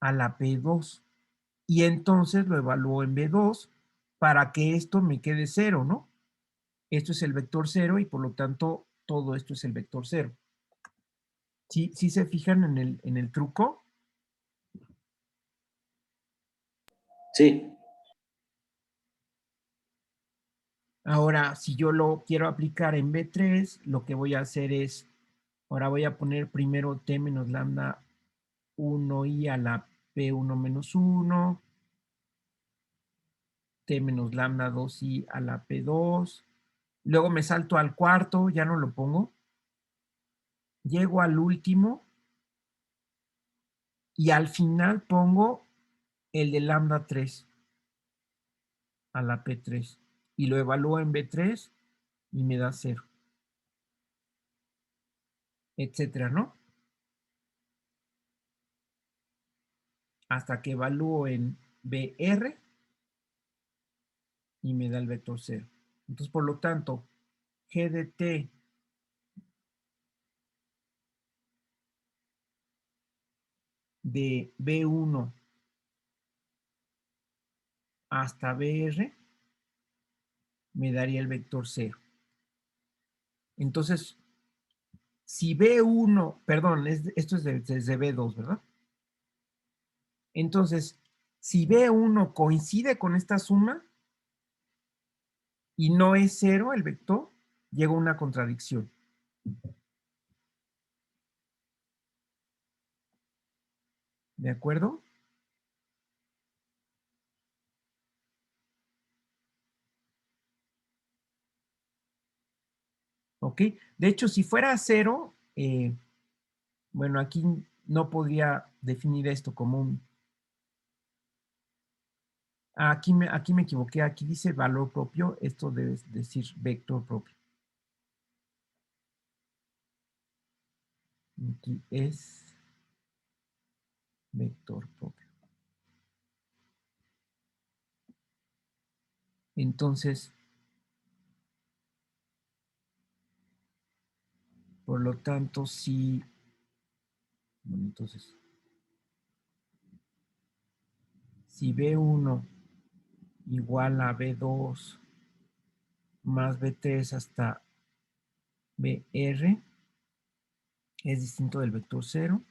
Speaker 1: a la P2 y entonces lo evalúo en B2 para que esto me quede cero, ¿no? Esto es el vector cero y por lo tanto todo esto es el vector cero. ¿Sí se fijan en el truco?
Speaker 4: Sí,
Speaker 1: Ahora, si yo lo quiero aplicar en B3, lo que voy a hacer es, ahora voy a poner primero T menos lambda 1i a la P1 menos 1, T menos lambda 2i a la P2, luego me salto al cuarto, ya no lo pongo, llego al último y al final pongo el de lambda 3 a la P3 y lo evalúo en B3 y me da 0, etcétera, ¿no? Hasta que evalúo en BR y me da el vector 0. Entonces, por lo tanto, G de T de B1 hasta BR me daría el vector 0. Entonces, si B1, perdón, esto es desde B2, ¿verdad? Entonces, si B1 coincide con esta suma y no es 0 el vector, llega una contradicción. ¿De acuerdo? ¿Ok? De hecho, si fuera 0, Bueno, aquí no podría definir esto como un... Aquí me equivoqué, aquí dice valor propio, esto debe decir vector propio. Aquí es vector propio. Entonces, por lo tanto, si... Bueno, entonces, si B1 igual a B2 más B3 hasta BR es distinto del vector 0,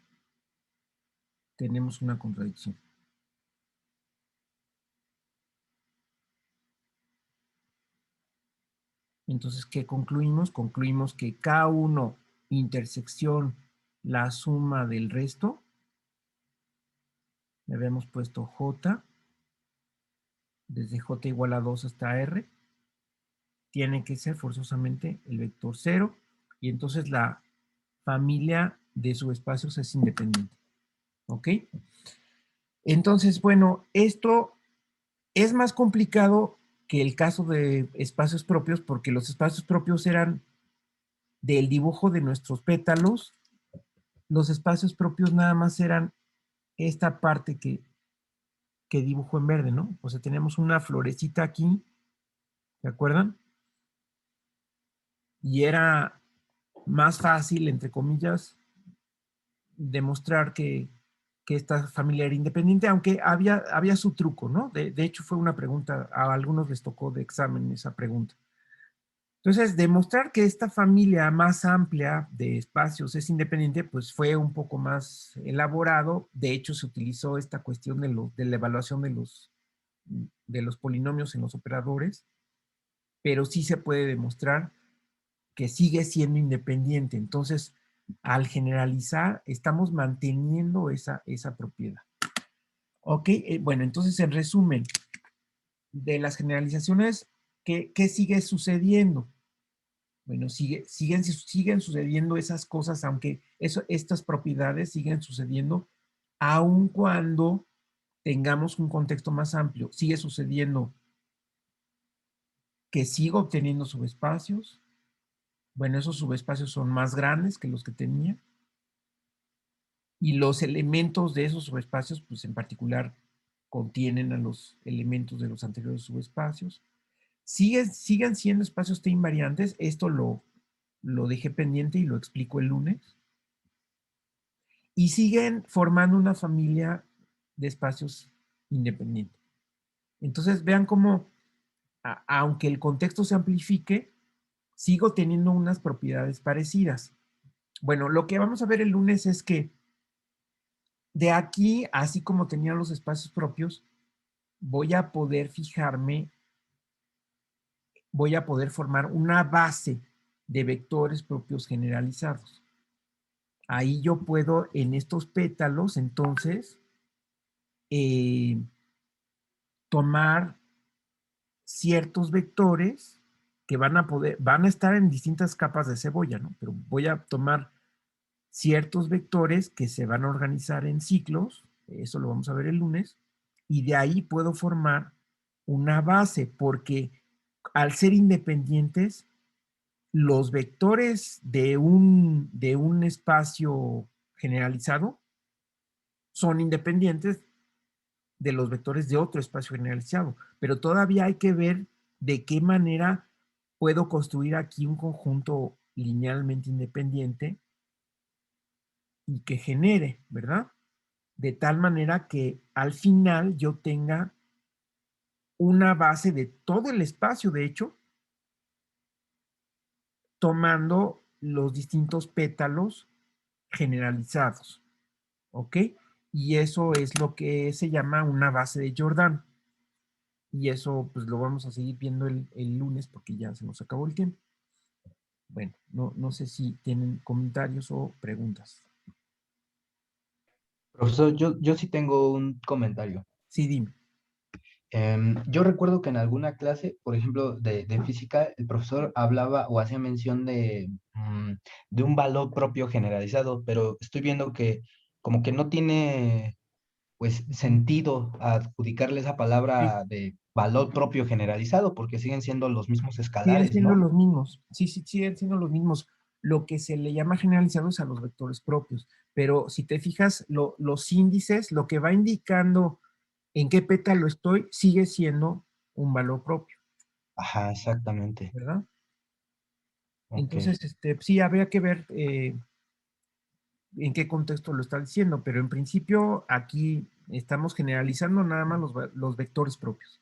Speaker 1: tenemos una contradicción. Entonces, ¿qué concluimos? Concluimos que K1 intersección la suma del resto, le habíamos puesto J, desde J igual a 2 hasta R, tiene que ser forzosamente el vector 0, y entonces la familia de subespacios es independiente. ¿Ok? Entonces, bueno, esto es más complicado que el caso de espacios propios, porque los espacios propios eran del dibujo de nuestros pétalos. Los espacios propios nada más eran esta parte que dibujo en verde, ¿no? O sea, tenemos una florecita aquí, ¿se acuerdan? Y era más fácil, entre comillas, demostrar que esta familia era independiente, aunque había su truco, ¿no? De hecho, fue una pregunta, a algunos les tocó de examen esa pregunta. Entonces, demostrar que esta familia más amplia de espacios es independiente, pues fue un poco más elaborado. De hecho, se utilizó esta cuestión de la evaluación de los polinomios en los operadores, pero sí se puede demostrar que sigue siendo independiente. Entonces, al generalizar, estamos manteniendo esa propiedad. Ok, bueno, entonces en resumen, de las generalizaciones, ¿qué sigue sucediendo? Bueno, siguen sucediendo esas cosas, aunque estas propiedades siguen sucediendo, aun cuando tengamos un contexto más amplio. Sigue sucediendo que sigo obteniendo subespacios. Bueno, esos subespacios son más grandes que los que tenía. Y los elementos de esos subespacios, pues en particular, contienen a los elementos de los anteriores subespacios. Siguen siendo espacios T invariantes. Esto lo dejé pendiente y lo explico el lunes. Y siguen formando una familia de espacios independientes. Entonces, vean cómo, aunque el contexto se amplifique, sigo teniendo unas propiedades parecidas. Bueno, lo que vamos a ver el lunes es que de aquí, así como tenían los espacios propios, voy a poder voy a poder formar una base de vectores propios generalizados. Ahí yo puedo, en estos pétalos, entonces, tomar ciertos vectores que van a estar en distintas capas de cebolla, ¿no? Pero voy a tomar ciertos vectores que se van a organizar en ciclos, eso lo vamos a ver el lunes, y de ahí puedo formar una base, porque al ser independientes, los vectores de un espacio generalizado son independientes de los vectores de otro espacio generalizado, pero todavía hay que ver de qué manera puedo construir aquí un conjunto linealmente independiente y que genere, ¿verdad? De tal manera que al final yo tenga una base de todo el espacio, de hecho, tomando los distintos pétalos generalizados, ¿ok? Y eso es lo que se llama una base de Jordan. Y eso pues lo vamos a seguir viendo el lunes porque ya se nos acabó el tiempo. Bueno, no sé si tienen comentarios o preguntas.
Speaker 2: Profesor, yo sí tengo un comentario.
Speaker 1: Sí, dime.
Speaker 2: Yo recuerdo que en alguna clase, por ejemplo, de física, el profesor hablaba o hacía mención de de un valor propio generalizado, pero estoy viendo que como que no tiene pues sentido adjudicarle esa
Speaker 1: Sí,
Speaker 2: palabra de valor propio generalizado, porque siguen siendo los mismos
Speaker 1: siguen
Speaker 2: escalares,
Speaker 1: siendo
Speaker 2: ¿no?
Speaker 1: los mismos. Sí, sí, siguen siendo los mismos. Lo que se le llama generalizados a los vectores propios. Pero si te fijas, los índices, lo que va indicando en qué pétalo estoy, sigue siendo un valor propio,
Speaker 2: Ajá, exactamente.
Speaker 1: ¿verdad?
Speaker 2: Ok.
Speaker 1: Entonces, sí, habría que ver en qué contexto lo está diciendo, pero en principio aquí estamos generalizando nada más los vectores propios.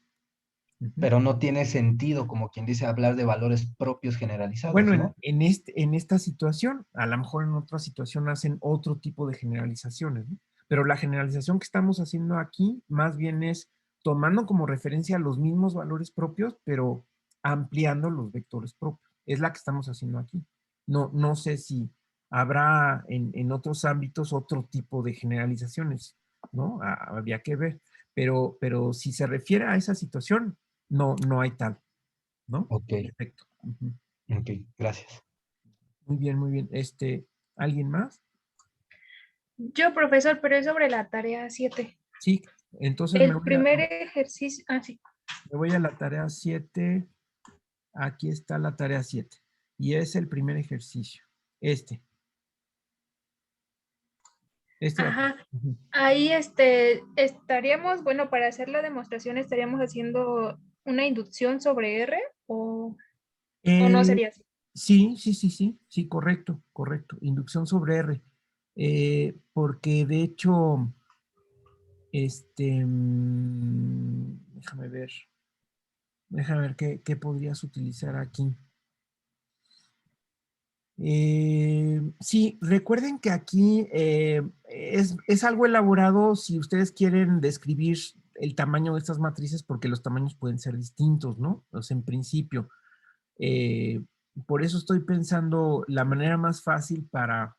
Speaker 1: Ujú.
Speaker 2: Pero no tiene sentido, como quien dice, hablar de valores propios
Speaker 1: Bueno,
Speaker 2: generalizados, ¿no?
Speaker 1: en esta situación, a lo mejor en otra situación hacen otro tipo de generalizaciones, ¿no? Pero la generalización que estamos haciendo aquí más bien es tomando como referencia los mismos valores propios, pero ampliando los vectores propios. Es la que estamos haciendo aquí. No, no sé si habrá en otros ámbitos otro tipo de generalizaciones, ¿no? Habría que ver. Pero si se refiere a esa situación, no, no hay tal, ¿no?
Speaker 2: Ok,
Speaker 1: En efecto. Ujú.
Speaker 2: ok, gracias.
Speaker 1: Muy bien, muy bien. ¿Alguien más?
Speaker 3: Yo, profesor, pero es sobre la tarea 7.
Speaker 1: Sí, entonces
Speaker 3: El primer ejercicio, sí.
Speaker 1: me voy a la tarea 7. Aquí está la tarea 7. Y es el primer ejercicio. Este. Este de aquí.
Speaker 3: Ajá.
Speaker 1: Ujú.
Speaker 3: Ahí estaríamos, bueno, para hacer la demostración estaríamos haciendo una inducción sobre R o no
Speaker 1: Eh,
Speaker 3: sería así.
Speaker 1: sí, sí, sí, sí, sí, correcto, correcto. Inducción sobre R. Porque de hecho, déjame ver. Déjame ver qué podrías utilizar aquí. Sí, recuerden que aquí es algo elaborado si ustedes quieren describir el tamaño de estas matrices, porque los tamaños pueden ser distintos, ¿no? O sea, en principio. eh, por eso estoy pensando la manera más fácil para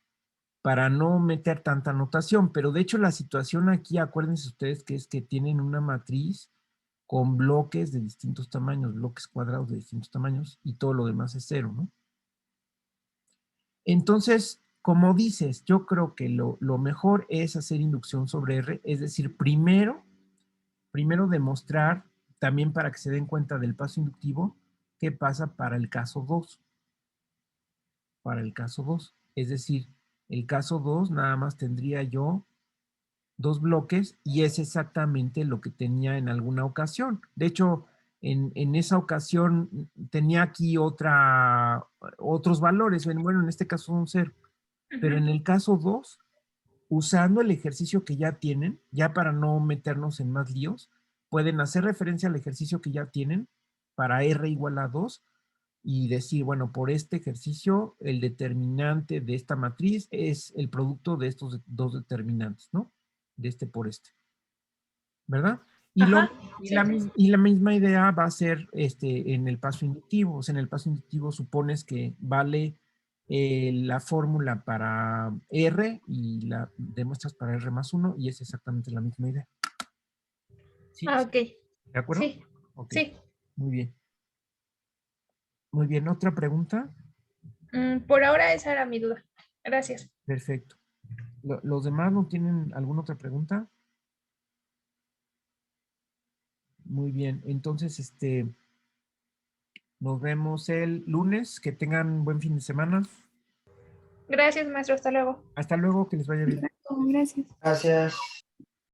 Speaker 1: no meter tanta notación, pero de hecho la situación aquí, acuérdense ustedes que es que tienen una matriz con bloques de distintos tamaños, bloques cuadrados de distintos tamaños, y todo lo demás es cero, ¿no? Entonces, como dices, yo creo que lo mejor es hacer inducción sobre R, es decir, primero demostrar, también para que se den cuenta del paso inductivo, qué pasa para el caso 2. Para el caso 2. Es decir, el caso 2 nada más tendría yo dos bloques y es exactamente lo que tenía en alguna ocasión. De hecho, en esa ocasión tenía aquí otros valores. Bueno, en este caso un 0. Pero en el caso 2, usando el ejercicio que ya tienen, ya para no meternos en más líos, pueden hacer referencia al ejercicio que ya tienen para R igual a 2 y decir, bueno, por este ejercicio, el determinante de esta matriz es el producto de estos dos determinantes, ¿no? De este por este, ¿verdad? Y, lo,
Speaker 3: Ajá, sí.
Speaker 1: y la misma idea va a ser en el paso inductivo. O sea, en el paso inductivo supones que vale la fórmula para R y la demuestras para R más 1 y es exactamente la misma idea. ¿Sí?
Speaker 3: Ah, ok.
Speaker 1: ¿De acuerdo?
Speaker 3: Sí,
Speaker 1: Ok,
Speaker 3: sí.
Speaker 1: muy bien. Muy bien, ¿otra pregunta?
Speaker 3: Por ahora esa era mi duda. Gracias.
Speaker 1: Perfecto. ¿Los demás no tienen alguna otra pregunta? Muy bien, entonces nos vemos el lunes. Que tengan buen fin de semana.
Speaker 3: Gracias, maestro. Hasta luego.
Speaker 1: Hasta luego, que les vaya bien.
Speaker 3: Gracias.
Speaker 2: Gracias.